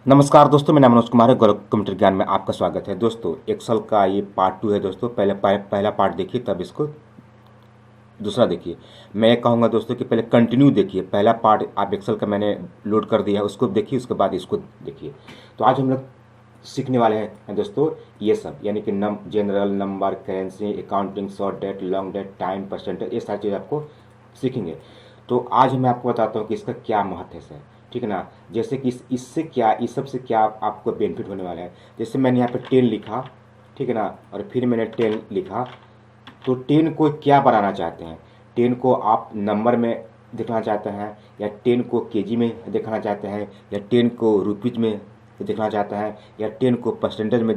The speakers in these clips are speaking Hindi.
नमस्कार दोस्तों, मेरा नाम मनोज कुमार है। गौरव कंप्यूटर ज्ञान में आपका स्वागत है। दोस्तों एक्सेल का ये पार्ट 2 है। दोस्तों पहला पार्ट देखिए, तब इसको दूसरा देखिए। मैं कहूँगा दोस्तों कि पहले कंटिन्यू देखिए। पहला पार्ट आप एक्सेल का मैंने लोड कर दिया है, उसको देखिए, उसके बाद इसको देखिए। तो आज हम लोग सीखने वाले हैं दोस्तों ये सब, यानी कि general, number, currency, accounting, short date, long date, time, percentage, ये सारी चीज़ आपको सीखेंगे। तो आज मैं आपको बताता हूँ कि इसका क्या महत्व है, ठीक है ना। जैसे कि इससे क्या, इस सब से क्या आपको बेनिफिट होने वाला है। जैसे मैंने यहाँ पे 10 लिखा, ठीक है ना, और फिर मैंने 10 लिखा। तो 10 को क्या बनाना चाहते हैं? 10 को आप नंबर में दिखाना चाहते हैं, या 10 को केजी में दिखाना चाहते हैं, या 10 को रुपीज में दिखाना चाहते हैं, या 10 को परसेंटेज में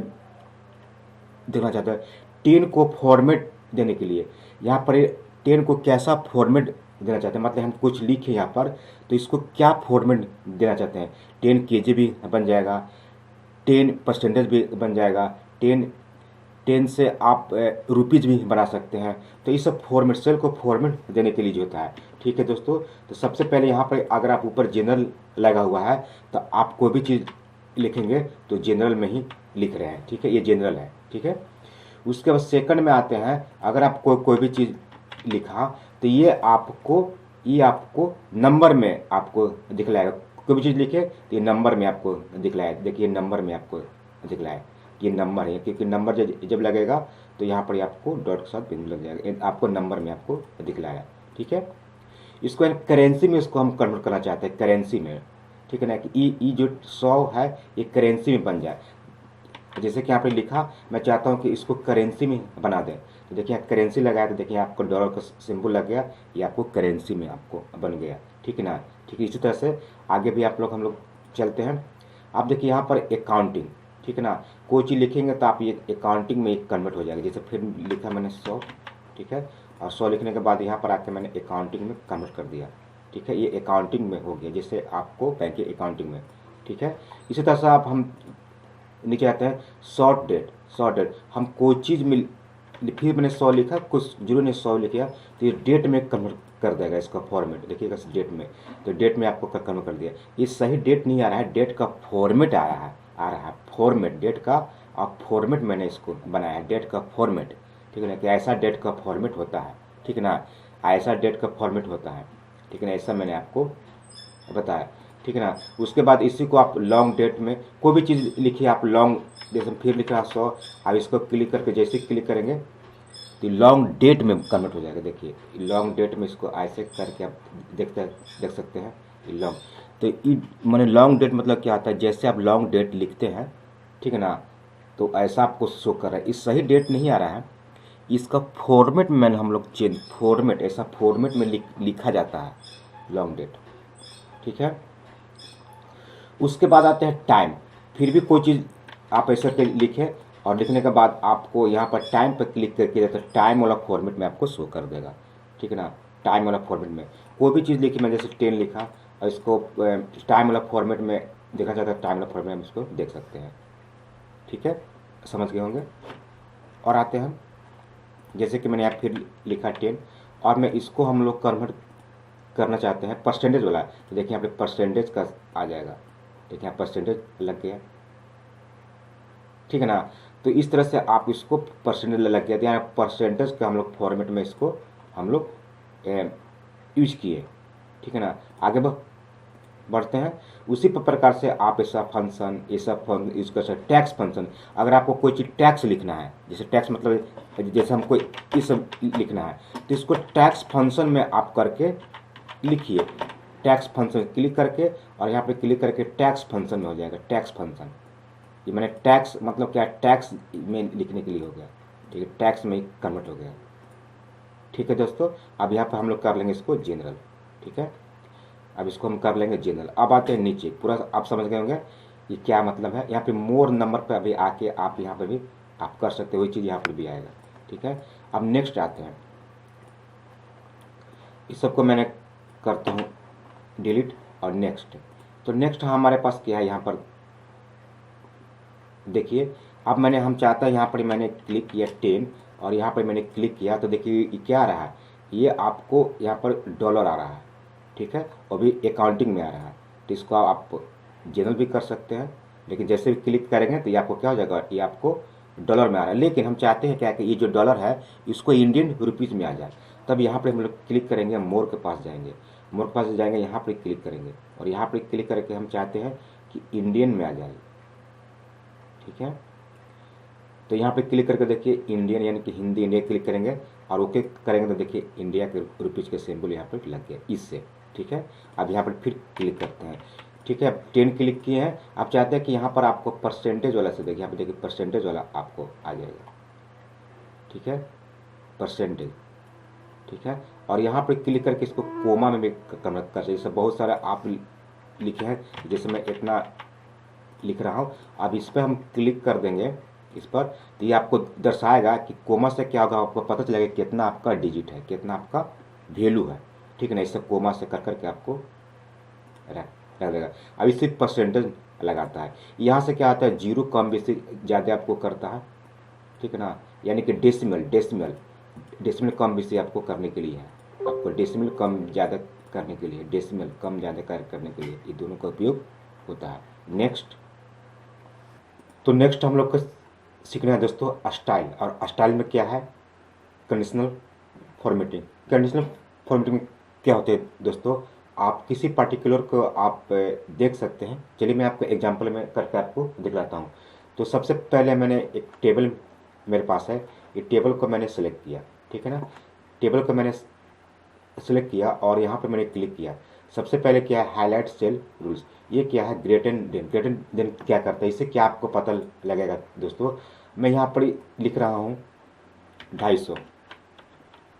देखना चाहता है। 10 को फॉर्मेट देने के लिए यहाँ पर 10 को कैसा फॉर्मेट देना चाहते हैं, मतलब हम कुछ लिखे यहाँ पर, तो इसको क्या फॉर्मेट देना चाहते हैं। 10 केजी भी बन जाएगा, 10 परसेंटेज भी बन जाएगा, 10 से आप रुपीज़ भी बना सकते हैं। तो इस सब फॉर्मेट, सेल को फॉर्मेट देने के लिए जो होता है, ठीक है दोस्तों। तो सबसे पहले यहाँ पर अगर आप ऊपर जनरल लगा हुआ है, तो आप कोई भी चीज़ लिखेंगे तो जनरल में ही लिख रहे हैं, ठीक है, ये जनरल है, ठीक है। उसके बाद सेकंड में आते हैं। अगर आप कोई भी चीज़ लिखा, तो ये आपको नंबर में आपको दिखलाएगा। कोई भी चीज़ लिखे तो ये नंबर में आपको दिखलाएगा। देखिए नंबर में आपको दिखलाए ये नंबर है, क्योंकि नंबर जब लगेगा तो यहाँ पर आपको डॉट के साथ बिंदु लग जाएगा, आपको नंबर में आपको दिखलाया, ठीक है। इसको करेंसी में इसको हम कन्वर्ट करना चाहते हैं, करेंसी में, ठीक है ना, कि ई जो 100 है ये करेंसी में बन जाए। जैसे कि यहाँ पे लिखा, मैं चाहता हूँ कि इसको करेंसी में बना दें। तो देखिए करेंसी लगाया, तो देखिए आपको डॉलर का सिंबल लग गया, ये आपको करेंसी में आपको बन गया, ठीक है ना। ठीक है, इसी तरह से आगे भी हम लोग चलते हैं। आप देखिए यहाँ पर अकाउंटिंग, ठीक है ना, कोई चीज़ लिखेंगे तो आप ये अकाउंटिंग में एक कन्वर्ट हो जाएगा। जैसे फिर लिखा मैंने 100, ठीक है, और 100 लिखने के बाद यहाँ पर आके मैंने अकाउंटिंग में कन्वर्ट कर दिया, ठीक है, ये अकाउंटिंग में हो गया, जैसे आपको बैंक की अकाउंटिंग में, ठीक है। इसी तरह से आप हम नीचे आते हैं शॉर्ट डेट। शॉर्ट डेट हम कोई चीज़ में, फिर मैंने 100 लिखा, कुछ जीरो ने 100 लिखा, तो ये डेट में कन्वर्ट कर देगा इसका फॉर्मेट। देखिएगा डेट में, तो डेट में आपको कन्वर्ट कर दिया। ये सही डेट नहीं आ रहा है, डेट का फॉर्मेट आ रहा है फॉर्मेट, डेट का और फॉर्मेट मैंने इसको बनाया है, डेट का फॉर्मेट, ठीक है ना, कि ऐसा डेट का फॉर्मेट होता है, ठीक है ना, ऐसा डेट का फॉर्मेट होता है, ठीक है ना, ऐसा मैंने आपको बताया, ठीक है ना। उसके बाद इसी को आप लॉन्ग डेट में कोई भी चीज़ लिखिए, आप लॉन्ग, जैसे फिर लिखा 100, आप इसको क्लिक करके जैसे क्लिक करेंगे तो लॉन्ग डेट में कन्वर्ट हो जाएगा। देखिए लॉन्ग डेट में इसको ऐसे करके आप देख सकते हैं लॉन्ग। तो मैंने लॉन्ग डेट मतलब क्या आता है, जैसे आप लॉन्ग डेट लिखते हैं, ठीक है ना, तो ऐसा आपको शो कर रहा है। इस सही डेट नहीं आ रहा है, इसका फॉर्मेट में हम लोग चेंज, फॉर्मेट ऐसा फॉर्मेट में लिखा जाता है लॉन्ग डेट, ठीक है। उसके बाद आते हैं टाइम। फिर भी कोई चीज़ आप ऐसे पे लिखें, और लिखने के बाद आपको यहाँ पर टाइम पर क्लिक करके तो टाइम वाला फॉर्मेट में आपको शो कर देगा, ठीक है ना। टाइम वाला फॉर्मेट में कोई भी चीज़ लिखी, मैं जैसे 10 लिखा और इसको टाइम वाला फॉर्मेट में देखा जाता है, टाइम वाला फॉर्मेट में इसको देख सकते हैं, ठीक है, समझ गए होंगे। और आते हैं, जैसे कि मैंने यहाँ फिर लिखा 10, और मैं इसको हम लोग कन्वर्ट करना चाहते हैं परसेंटेज वाला, तो देखिए यहाँ पे परसेंटेज का आ जाएगा, देखिए यहाँ परसेंटेज लग गया, ठीक है ना। तो इस तरह से आप इसको परसेंटेज लग गया, यहाँ परसेंटेज का हम लोग फॉर्मेट में इसको हम लोग यूज किए, ठीक है ना। आगे बढ़ते हैं। उसी प्रकार से आप ऐसा फंक्शन, ऐसा यूज कर सकते। टैक्स फंक्शन, अगर आपको कोई चीज़ टैक्स लिखना है, जैसे टैक्स मतलब जैसे हमको ये सब लिखना है, तो इसको टैक्स फंक्शन में आप करके लिखिए। टैक्स फंक्शन क्लिक करके, और यहाँ पे क्लिक करके टैक्स फंक्शन में हो जाएगा, टैक्स फंक्शन। ये मैंने टैक्स मतलब क्या, टैक्स में लिखने के लिए हो गया, ठीक है, टैक्स में कन्वर्ट हो गया, ठीक है दोस्तों। अब यहाँ पर हम लोग कर लेंगे इसको जनरल, ठीक है, अब इसको हम कर लेंगे जनरल। अब आते हैं नीचे, पूरा आप समझ गए होंगे ये क्या मतलब है। यहाँ पे मोर नंबर पे अभी आके आप यहाँ पे भी आप कर सकते हो, वही चीज़ यहाँ पर भी आएगा, ठीक है। अब नेक्स्ट आते हैं, इस सबको मैंने करता हूँ डिलीट और नेक्स्ट। तो नेक्स्ट हमारे पास क्या है, यहाँ पर देखिए, अब हम चाहता है यहाँ पर मैंने क्लिक किया 10, और यहाँ पर मैंने क्लिक किया, तो देखिए ये क्या आ रहा है, ये आपको यहाँ पर डॉलर आ रहा है, ठीक है, और भी अकाउंटिंग में आ रहा है। तो इसको आप जनरल भी कर सकते हैं, लेकिन जैसे भी क्लिक करेंगे तो ये आपको क्या हो जाएगा, ये आपको डॉलर में आ रहा है। लेकिन हम चाहते हैं क्या कि ये जो डॉलर है इसको इंडियन रुपीज़ में आ जाए। तब यहाँ पर हम लोग क्लिक करेंगे, मोर के पास जाएंगे, मोर के पास जाएंगे, यहाँ पर क्लिक करेंगे और यहाँ पर क्लिक करके हम चाहते हैं कि इंडियन में आ जाए। ठीक है, तो यहाँ पे क्लिक करके देखिए इंडियन यानी कि हिंदी इंडिया क्लिक करेंगे और ओके करेंगे तो देखिए इंडिया के रुपीज़ के सिंबल यहाँ पर लग गया इससे। ठीक है, अब यहाँ पर फिर क्लिक करते हैं। ठीक है, अब 10 क्लिक किए हैं। आप चाहते हैं कि यहाँ पर आपको परसेंटेज वाला से देखिए, यहाँ पर देखिए परसेंटेज वाला आपको आ जाएगा। ठीक है, परसेंटेज। ठीक है, और यहाँ पर क्लिक करके इसको कोमा में भी कन्वर्ट कर सकते। जैसे बहुत सारा आप लिखे हैं, जैसे मैं इतना लिख रहा हूँ, अब इस पर हम क्लिक कर देंगे इस पर, तो ये आपको दर्शाएगा कि कोमा से क्या होगा, आपको पता चलेगा कितना आपका डिजिट है, कितना आपका वैल्यू है। ठीक है ना, इससे कोमा से कर करके आपको रख देगा। अब इसी परसेंटेज लगाता है। यहाँ से क्या आता है, जीरो कम बेसी ज़्यादा आपको करता है। ठीक है ना, यानी कि डेसिमल डेसिमल डेसिमल कम बेसी आपको करने के लिए है, आपको डेसिमल कम ज़्यादा करने के लिए, डेसिमल कम ज़्यादा करने के लिए ये दोनों का उपयोग होता है। नेक्स्ट, तो नेक्स्ट हम लोग को सीखना है दोस्तों स्टाइल। और स्टाइल में क्या है, कंडीशनल फॉर्मेटिंग। कंडीशनल फॉर्मेटिंग क्या होते हैं दोस्तों, आप किसी पर्टिकुलर को आप देख सकते हैं। चलिए मैं आपको एग्जांपल में करके आपको दिखलाता हूँ। तो सबसे पहले मैंने एक टेबल मेरे पास है, ये टेबल को मैंने सेलेक्ट किया। ठीक है ना, टेबल को मैंने सेलेक्ट किया और यहाँ पर मैंने क्लिक किया। सबसे पहले क्या है, हाईलाइट सेल रूल्स। ये क्या है, ग्रेटर देन। ग्रेटर देन क्या करता है, इससे क्या आपको पता लगेगा दोस्तों। मैं यहाँ पर लिख रहा हूँ 250,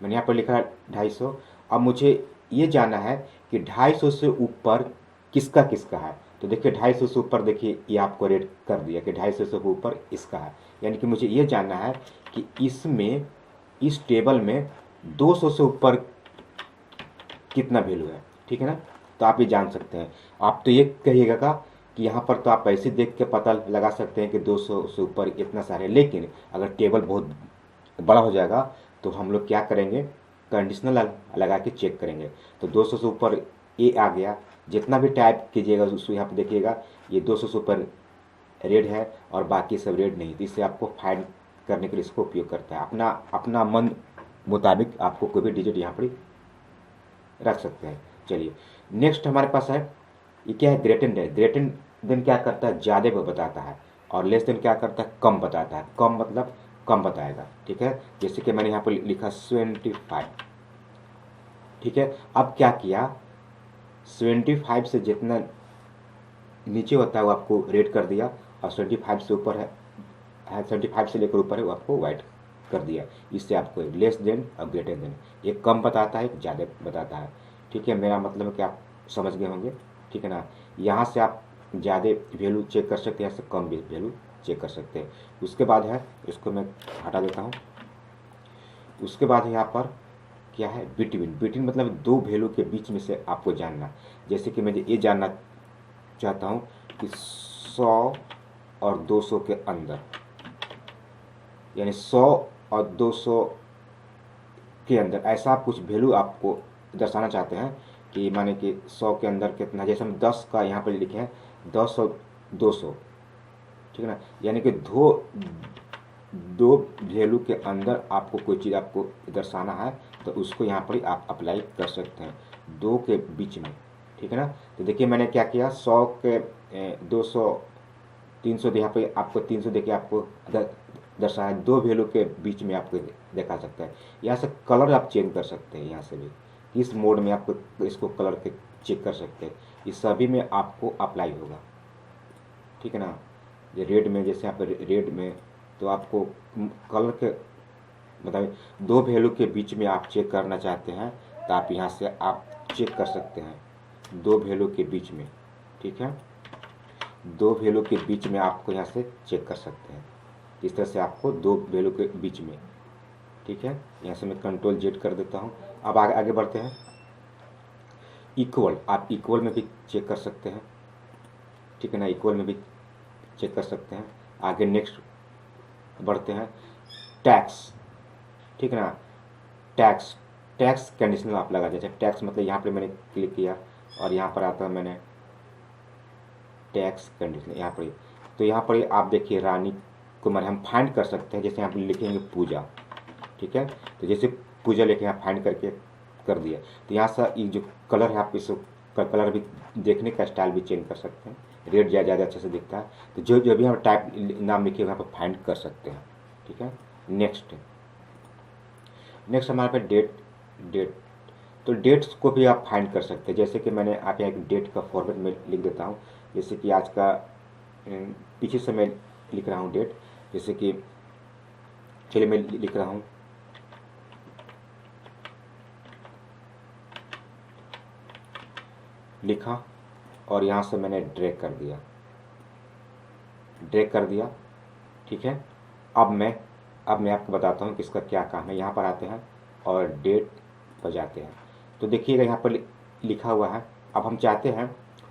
मैंने यहाँ पर लिखा है 250। अब मुझे ये जानना है कि 250 से ऊपर किसका किसका है। तो देखिए 250 से ऊपर, देखिए ये आपको रेड कर दिया कि 250 से ऊपर इसका है। यानी कि मुझे ये जानना है कि इसमें, इस टेबल में 200 से ऊपर कितना वैल्यू है। ठीक है ना, तो आप ये जान सकते हैं। आप तो ये कहिएगा का कि यहाँ पर तो आप ऐसे देख के पता लगा सकते हैं कि 200 से ऊपर इतना सारे। लेकिन अगर टेबल बहुत बड़ा हो जाएगा तो हम लोग क्या करेंगे, कंडीशनल लगा के चेक करेंगे। तो 200 से ऊपर ए आ गया, जितना भी टाइप कीजिएगा उसको यहाँ पर देखिएगा ये 200 से ऊपर रेड है और बाकी सब रेड नहीं। तो इससे आपको फाइंड करने के लिए इसको उपयोग करता है। अपना अपना मन मुताबिक आपको कोई भी डिजिट यहाँ पर रख सकते हैं। चलिए नेक्स्ट हमारे पास है, ये क्या है, ग्रेटर देन। ग्रेटर देन क्या करता है, ज़्यादा बताता है, और लेस देन क्या करता है, कम बताता है। कम मतलब कम बताएगा। ठीक है, जैसे कि मैंने यहाँ पर लिखा 75। ठीक है, अब क्या किया, 75 से जितना नीचे होता है वो आपको रेड कर दिया, और 75 से ऊपर है 75 से लेकर ऊपर है वो आपको वाइट कर दिया। इससे आपको लेस देन और ग्रेटर देन, एक कम बताता है, एक ज़्यादा बताता है। ठीक है, मेरा मतलब है कि आप समझ गए होंगे। ठीक है ना, यहाँ से आप ज़्यादा वैल्यू चेक कर सकते हैं, यहाँ से कम वैल्यू चेक कर सकते हैं। उसके बाद है, इसको मैं हटा देता हूँ। उसके बाद है यहाँ पर क्या है, बिटवीन। बिटवीन मतलब दो वैल्यू के बीच में से आपको जानना। जैसे कि मैं ये जानना चाहता हूँ कि 100 और 200 के अंदर, यानी 100 और 200 के अंदर ऐसा आप कुछ वैल्यू आपको दर्शाना चाहते हैं कि माने कि 100 के अंदर कितना। जैसे हम 10 का यहाँ पर लिखे हैं, 10 और 200। ठीक है ना, यानी कि दो वैल्यू के अंदर आपको कोई चीज़ आपको दर्शाना है तो उसको यहाँ पर आप अप्लाई कर सकते हैं, दो के बीच में। ठीक है ना, तो देखिए मैंने क्या किया, 100 के 200 300 यहाँ पे आपको 300 देखिए आपको दर्शाया, दो वैल्यू के बीच में आपको देखा सकता है। यहाँ से कलर आप चेंज कर सकते हैं, यहाँ से भी किस मोड में आपको इसको कलर के चेक कर सकते हैं। इस सभी में आपको अप्लाई होगा। ठीक है ना, ये रेड में, जैसे यहाँ पर रेड में तो आपको कलर के मतलब दो वैल्यू के बीच में आप चेक करना चाहते हैं तो आप यहाँ से आप चेक कर सकते हैं, दो वैल्यू के बीच में। ठीक है, दो वैल्यू के बीच में आपको यहाँ से चेक कर सकते हैं, इस तरह से आपको दो वैल्यू के बीच में। ठीक है, यहाँ से मैं कंट्रोल जेड कर देता हूँ। अब आगे बढ़ते हैं। इक्वल, आप इक्वल में भी चेक कर सकते हैं। ठीक है ना, इक्वल में भी चेक कर सकते हैं। आगे नेक्स्ट बढ़ते हैं, टैक्स। ठीक है ना, टैक्स, टैक्स कंडीशनल आप लगा दीजिए। टैक्स मतलब यहाँ पे मैंने क्लिक किया और यहाँ पर आता है मैंने टैक्स कंडीशनल, यहाँ पर तो यहाँ पर आप देखिए रानी कुमार हम फाइंड कर सकते हैं। जैसे यहाँ पर लिखेंगे पूजा, ठीक है, तो जैसे पूजा लेके यहाँ फाइंड करके कर दिया, तो यहाँ से ये जो कलर है आप इस कलर भी देखने का स्टाइल भी चेंज कर सकते हैं, रेड ज़्यादा अच्छे से दिखता है। तो जो जो भी हम टाइप नाम लिखे वहाँ पर फाइंड कर सकते हैं, ठीक है। नेक्स्ट हमारे पास डेट, तो डेट्स को भी आप फाइंड कर सकते हैं। जैसे कि मैंने आप यहाँ एक डेट का फॉर्मेट में लिख देता हूँ। जैसे कि आज का पीछे से मैं लिख रहा हूँ डेट, जैसे कि चलिए मैं लिख रहा हूँ लिखा और यहाँ से मैंने ड्रैग कर दिया, ठीक है। अब मैं आपको बताता हूँ कि इसका क्या काम है। यहाँ पर आते हैं और डेट पर जाते हैं, तो देखिएगा यहाँ पर लिखा हुआ है। अब हम चाहते हैं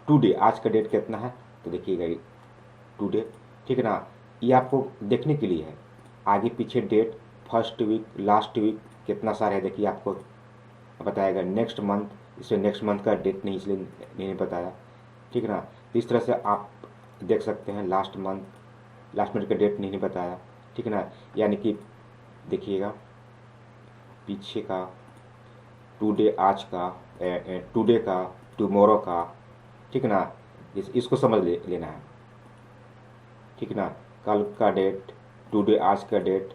टुडे, आज का डेट कितना है, तो देखिएगा टुडे, ठीक है ना। ये आपको देखने के लिए है, आगे पीछे date, first week, last week, कितना सारा है देखिए आपको बताएगा। नेक्स्ट मंथ, इसमें नेक्स्ट मंथ का डेट नहीं इसलिए नहीं बताया, ठीक है ना। तो इस तरह से आप देख सकते हैं लास्ट मंथ का डेट नहीं बताया, ठीक है ना। यानी कि देखिएगा पीछे का टुडे, आज का, टुडे का, टुमारो का, ठीक है ना। इसको समझ लेना है, ठीक है ना। कल का डेट, टुडे, आज का डेट,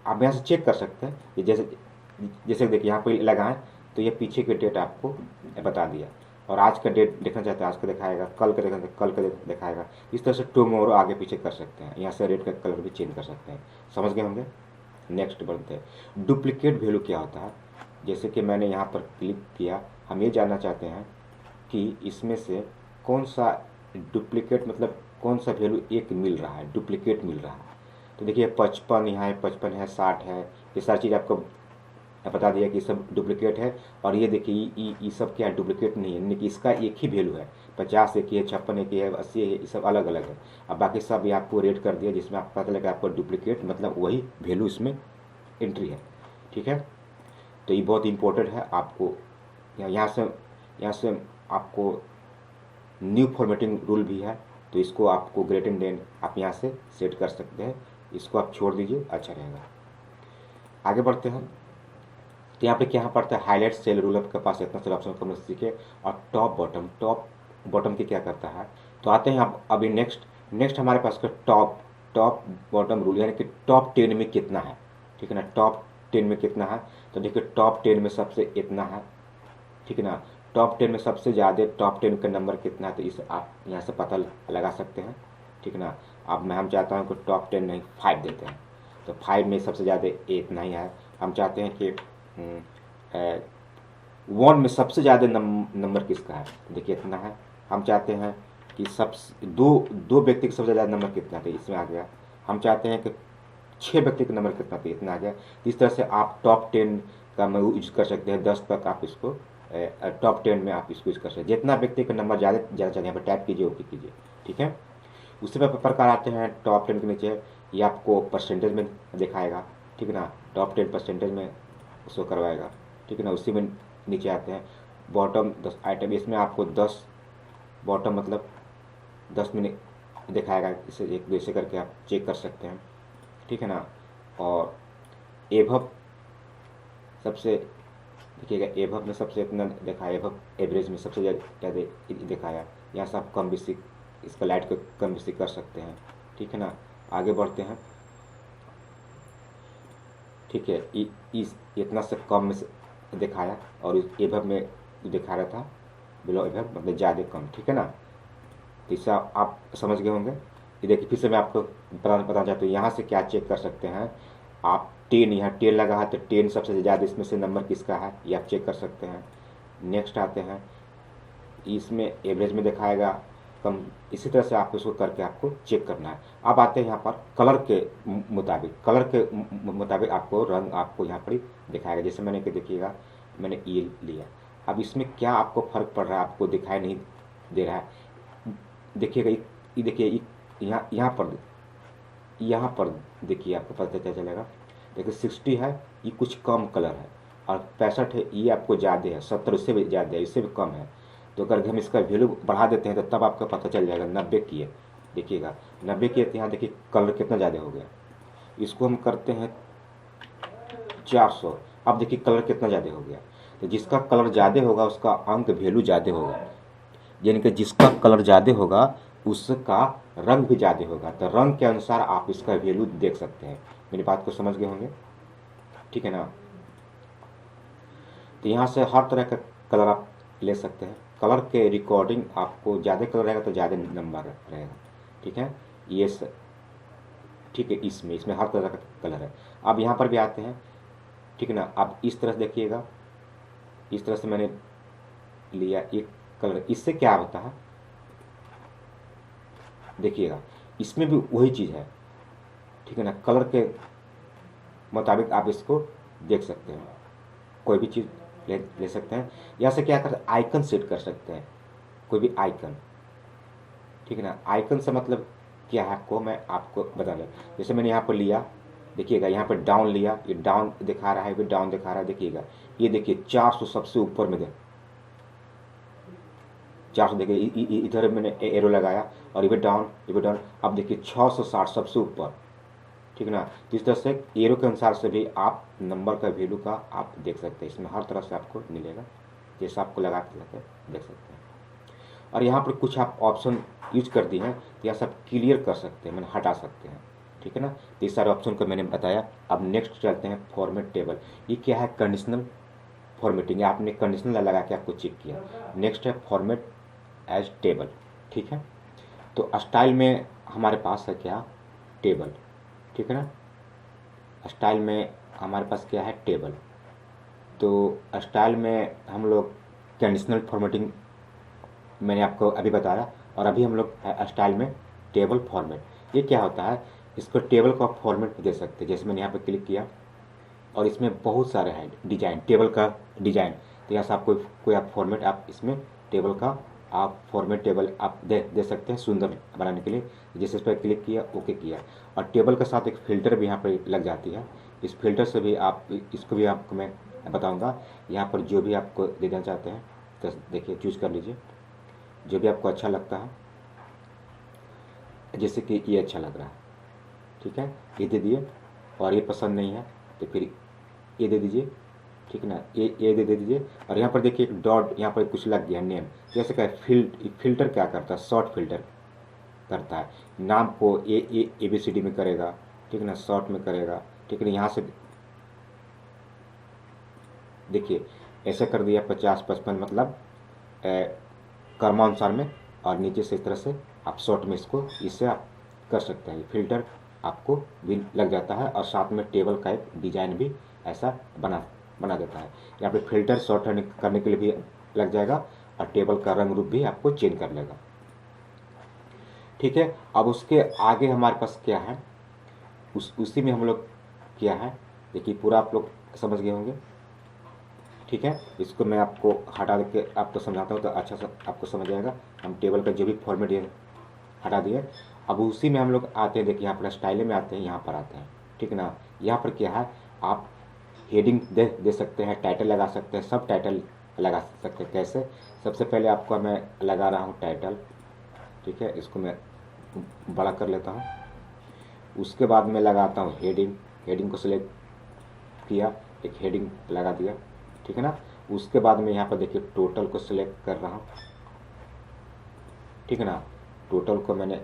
आप यहाँ से चेक कर सकते हैं। ये जैसे देखिए यहाँ पर लगाएं तो ये पीछे के डेट आपको बता दिया, और आज का डेट देखना चाहते हैं आज का दिखाएगा, कल का देखना कल का दिखाएगा। इस तरह से टुमारो आगे पीछे कर सकते हैं। यहाँ से रेड का कलर भी चेंज कर सकते हैं, समझ गए होंगे। नेक्स्ट बढ़ते हैं, डुप्लीकेट वैल्यू क्या होता है। जैसे कि मैंने यहाँ पर क्लिक किया, हम ये जानना चाहते हैं कि इसमें से कौन सा डुप्लीकेट, मतलब कौन सा वैल्यू एक मिल रहा है, डुप्लीकेट मिल रहा है। तो देखिए 55 यहाँ है, 55 है, 60 है, ये सारी चीज़ आपको बता दिया कि सब डुप्लीकेट है। और ये देखिए ये सब क्या है, डुप्लीकेट नहीं है, यानी कि इसका एक ही वैल्यू है। 50 एक ही है, 56 एक ही है, 80 है, ये सब अलग अलग है। अब बाकी सब ये आपको रेट कर दिया, जिसमें आपको पता लगा आपको डुप्लीकेट मतलब वही वैल्यू इसमें एंट्री है, ठीक है। तो ये बहुत इंपॉर्टेंट है। आपको यहाँ से आपको न्यू फॉर्मेटिंग रूल भी है, तो इसको आपको ग्रेटर देन आप यहाँ से सेट कर सकते हैं। इसको आप छोड़ दीजिए, अच्छा रहेगा। आगे बढ़ते हैं, तो यहाँ पे क्या पड़ता है, हाईलाइट सेल रूल आपके पास इतना सारा ऑप्शन को सीखे। और टॉप बॉटम की क्या करता है, तो आते हैं आप अभी नेक्स्ट हमारे पास का टॉप बॉटम रूल, यानी कि टॉप 10 में कितना है, ठीक है ना। टॉप 10 में कितना है, तो देखिए टॉप 10 में सबसे इतना है, ठीक है ना। टॉप 10 में सबसे ज़्यादा टॉप 10 का नंबर कितना है, तो इसे आप यहाँ से पता लगा सकते हैं, ठीक है ना। अब हम चाहता हूँ कि टॉप 10 नहीं 5 देते हैं, तो 5 में सबसे ज़्यादा इतना ही है। हम चाहते हैं कि 1 में सबसे ज़्यादा नंबर किसका है, देखिए इतना है। हम चाहते हैं कि दो व्यक्ति का सबसे ज़्यादा नंबर कितना था, इसमें आ गया। हम चाहते हैं कि 6 व्यक्ति का नंबर कितना था, इतना आ गया। इस तरह से आप टॉप 10 का यूज कर सकते हैं, 10 तक आप इसको टॉप 10 में आप इसको यूज कर सकते हैं। जितना व्यक्ति का नंबर ज़्यादा यहाँ पर टाइप कीजिए, ओके कीजिए, ठीक है। उससे प्रकार आते हैं टॉप 10 के नीचे, ये आपको परसेंटेज में दिखाएगा, ठीक है ना। टॉप 10 परसेंटेज में उसको करवाएगा, ठीक है ना। उसी में नीचे आते हैं बॉटम 10 आइटम, इसमें आपको 10 बॉटम मतलब 10 में दिखाएगा। इसे एक दूसरे करके आप चेक कर सकते हैं, ठीक है ना। और एभव सबसे देखिएगा, एभव में सबसे इतना दिखाया, एभव एवरेज में सबसे ज़्यादा दिखाया। यहाँ से आप कम बेसी इसका लाइट को कम बेसी कर सकते हैं, ठीक है ना। आगे बढ़ते हैं, ठीक है। इस इतना से कम में से दिखाया, और एभव में दिखा रहा था बिलो एभव मतलब ज़्यादा कम, ठीक है ना। तो इससे आप समझ गए होंगे। ये देखिए फिर से मैं आपको पता चाहता हूँ, यहाँ से क्या चेक कर सकते हैं आप। 10 यहाँ 10 लगा है, तो 10 सबसे ज़्यादा इसमें से नंबर किसका है, ये आप चेक कर सकते हैं। नेक्स्ट आते हैं, इसमें एवरेज में दिखाएगा कम। इसी तरह से आपको इसको करके आपको चेक करना है। अब आते हैं यहाँ पर कलर के मुताबिक आपको रंग आपको यहाँ पर दिखाएगा। जैसे मैंने कि देखिएगा मैंने ये लिया, अब इसमें क्या आपको फ़र्क पड़ रहा है, आपको दिखाई नहीं दे रहा है। देखिएगा ये देखिए यहाँ पर देखिए आपको पता चलेगा। देखिए 60 है, ये कुछ कम कलर है, और 65 है, ये आपको ज़्यादा है, 70 उससे भी ज़्यादा है, इससे भी कम है। तो अगर हम इसका वैल्यू बढ़ा देते हैं तो तब आपको पता चल जाएगा 90 की है। देखिएगा 90 की है तो यहाँ देखिए कलर कितना ज़्यादा हो गया। इसको हम करते हैं 400। अब देखिए कलर कितना ज़्यादा हो गया। तो जिसका कलर ज़्यादा होगा उसका अंक वैल्यू ज़्यादा होगा, यानी कि जिसका कलर ज़्यादा होगा उसका रंग भी ज़्यादा होगा। तो रंग के अनुसार आप इसका वैल्यू देख सकते हैं। मेरी बात को समझ गए होंगे, ठीक है ना। तो यहाँ से हर तरह का कलर आप ले सकते हैं। कलर के रिकॉर्डिंग आपको ज़्यादा कलर रहेगा तो ज़्यादा नंबर रहेगा, ठीक है। ये ठीक है, इसमें हर तरह का कलर है। अब यहाँ पर भी आते हैं, ठीक है ना। अब इस तरह से देखिएगा, इस तरह से मैंने लिया एक कलर, इससे क्या होता है देखिएगा, इसमें भी वही चीज़ है, ठीक है ना। कलर के मुताबिक आप इसको देख सकते हैं, कोई भी चीज़ ले सकते हैं। यहाँ से क्या कर आइकन सेट कर सकते हैं, कोई भी आइकन, ठीक है ना। आइकन से मतलब क्या है आपको मैं आपको बता दूँ। जैसे मैंने यहाँ पर लिया, देखिएगा यहाँ पर डाउन लिया, ये डाउन दिखा रहा है, ये डाउन दिखा रहा है। देखिएगा ये देखिए 400 सबसे ऊपर में 400 देखिए, इधर मैंने एरो लगाया और ये भी डाउन, ये भी डाउन। अब देखिए 660 सबसे ऊपर, ठीक है ना। तो इस तरह से एरो के अनुसार से भी आप नंबर का वैल्यू का आप देख सकते हैं। इसमें हर तरह से आपको मिलेगा, जैसा आपको लगा के देख सकते हैं। और यहाँ पर कुछ आप ऑप्शन यूज कर दिए हैं तो यहाँ से आप क्लियर कर सकते हैं, मैंने हटा सकते हैं, ठीक है ना। तो इस सारे ऑप्शन को मैंने बताया। अब नेक्स्ट चलते हैं फॉर्मेट टेबल। ये क्या है, कंडीशनल फॉर्मेटिंग, आपने कंडीशनल लगा के आपको चेक किया। नेक्स्ट है फॉर्मेट एज टेबल, ठीक है। तो स्टाइल में हमारे पास है क्या, टेबल, ठीक है ना। स्टाइल में हमारे पास क्या है, टेबल। तो स्टाइल में हम लोग कंडीशनल फॉर्मेटिंग मैंने आपको अभी बताया, और अभी हम लोग स्टाइल में टेबल फॉर्मेट। ये क्या होता है, इसको टेबल का फॉर्मेट दे सकते हैं। जैसे मैंने यहाँ पर क्लिक किया और इसमें बहुत सारे हैं डिजाइन, टेबल का डिजाइन। तो यहाँ से आप कोई आप फॉर्मेट आप इसमें टेबल का आप फॉर्मेट टेबल आप दे सकते हैं सुंदर बनाने के लिए। जैसे इस पर क्लिक किया, ओके किया, और टेबल के साथ एक फ़िल्टर भी यहाँ पर लग जाती है। इस फिल्टर से भी आप, इसको भी आपको मैं बताऊँगा। यहाँ पर जो भी आपको देना चाहते हैं तो देखिए चूज कर लीजिए, जो भी आपको अच्छा लगता है। जैसे कि ये अच्छा लग रहा है, ठीक है, ये दे दिए। और ये पसंद नहीं है तो फिर ये दे दीजिए, ठीक है ना। ये दे दीजिए। और यहाँ पर देखिए एक डॉट यहाँ पर कुछ लग गया नेम। जैसे क्या फिल्टर क्या करता है, शॉर्ट फिल्टर करता है, नाम को ABCD में करेगा, ठीक है ना, शॉर्ट में करेगा, ठीक है ना। यहाँ से देखिए ऐसे कर दिया 50-55 मतलब क्रमानुसार में, और नीचे से इस तरह से आप शॉर्ट में इससे आप कर सकते हैं। फिल्टर आपको भी लग जाता है और साथ में टेबल का एक डिजाइन भी ऐसा बना देता है। यहाँ पे फिल्टर शॉर्ट करने के लिए भी लग जाएगा और टेबल का रंग रूप भी आपको चेंज कर लेगा, ठीक है। अब उसके आगे हमारे पास क्या है, उसी में हम लोग क्या है देखिए, पूरा आप लोग समझ गए होंगे, ठीक है। इसको मैं आपको हटा के आपको समझाता हूँ तो अच्छा सा आपको समझ आएगा। हम टेबल का जो भी फॉर्मेट ये हटा दिए। अब उसी में हम लोग आते हैं, देखिए यहाँ पर स्टाइल में आते हैं, यहाँ पर आते हैं, ठीक है ना। यहाँ पर क्या है, आप हेडिंग दे सकते हैं, टाइटल लगा सकते हैं, सब टाइटल लगा सकते हैं। कैसे, सबसे पहले आपको मैं लगा रहा हूँ टाइटल, ठीक है। इसको मैं बड़ा कर लेता हूँ। उसके बाद मैं लगाता हूँ हेडिंग को सिलेक्ट किया, एक हेडिंग लगा दिया, ठीक है ना। उसके बाद में यहाँ पर देखिए टोटल को सिलेक्ट कर रहा हूँ, ठीक है ना। टोटल को मैंने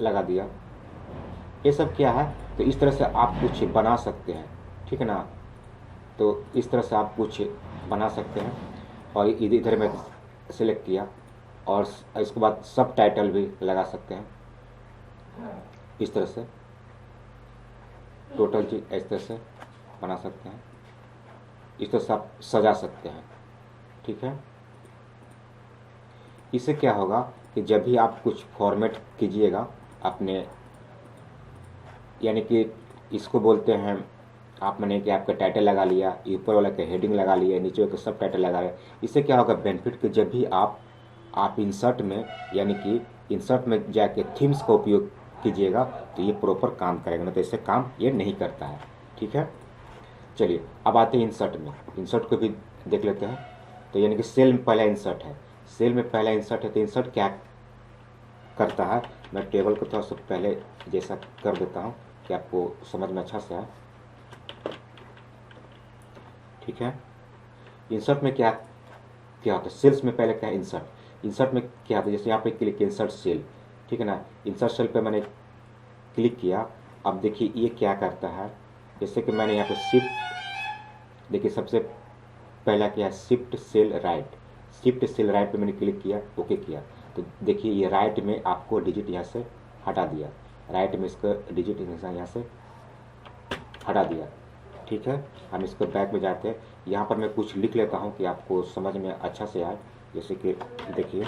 लगा दिया। ये सब क्या है, तो इस तरह से आप कुछ बना सकते हैं, ठीक है ना। तो इस तरह से आप कुछ बना सकते हैं। और इधर मैं सिलेक्ट किया और इसके बाद सब टाइटल भी लगा सकते हैं। इस तरह से टोटल चीज इस तरह से बना सकते हैं, इस तरह से आप सजा सकते हैं, ठीक है। इससे क्या होगा कि जब भी आप कुछ फॉर्मेट कीजिएगा अपने, यानी कि इसको बोलते हैं आप, मैंने कि आपका टाइटल लगा लिया, ऊपर वाला का हेडिंग लगा लिया, नीचे वाला सब टाइटल लगा लिया। इससे क्या होगा बेनिफिट कि जब भी आप इंसर्ट में, यानी कि इंसर्ट में जाके थीम्स का उपयोग कीजिएगा तो ये प्रॉपर काम करेगा, ना तो इससे काम ये नहीं करता है, ठीक है। चलिए अब आते हैं इंसर्ट में, इंसर्ट को भी देख लेते हैं। तो यानी कि सेल में पहला इंसर्ट है, सेल में पहला इंसर्ट है। तो इंसर्ट क्या करता है, मैं टेबल को थोड़ा सा पहले जैसा कर देता हूँ कि आपको समझ में अच्छा से आए। ठीक है, इंसर्ट में क्या क्या होता है, सेल्स में पहले क्या है इंसर्ट। इंसर्ट में क्या होता है, जैसे यहाँ पे क्लिक किया इंसर्ट सेल, ठीक है ना, इंसर्ट सेल पे मैंने क्लिक किया। अब देखिए ये क्या करता है, जैसे कि मैंने यहाँ पे शिफ्ट, देखिए सबसे पहला क्या है shift cell right, shift cell right पे मैंने क्लिक किया, ओके किया। तो देखिए ये राइट में आपको डिजिट यहाँ से हटा दिया, राइट में इसका डिजिट यहाँ से हटा दिया। ठीक है, हम इसको बैक में जाते हैं। यहाँ पर मैं कुछ लिख लेता हूँ कि आपको समझ में अच्छा से आए। जैसे कि देखिए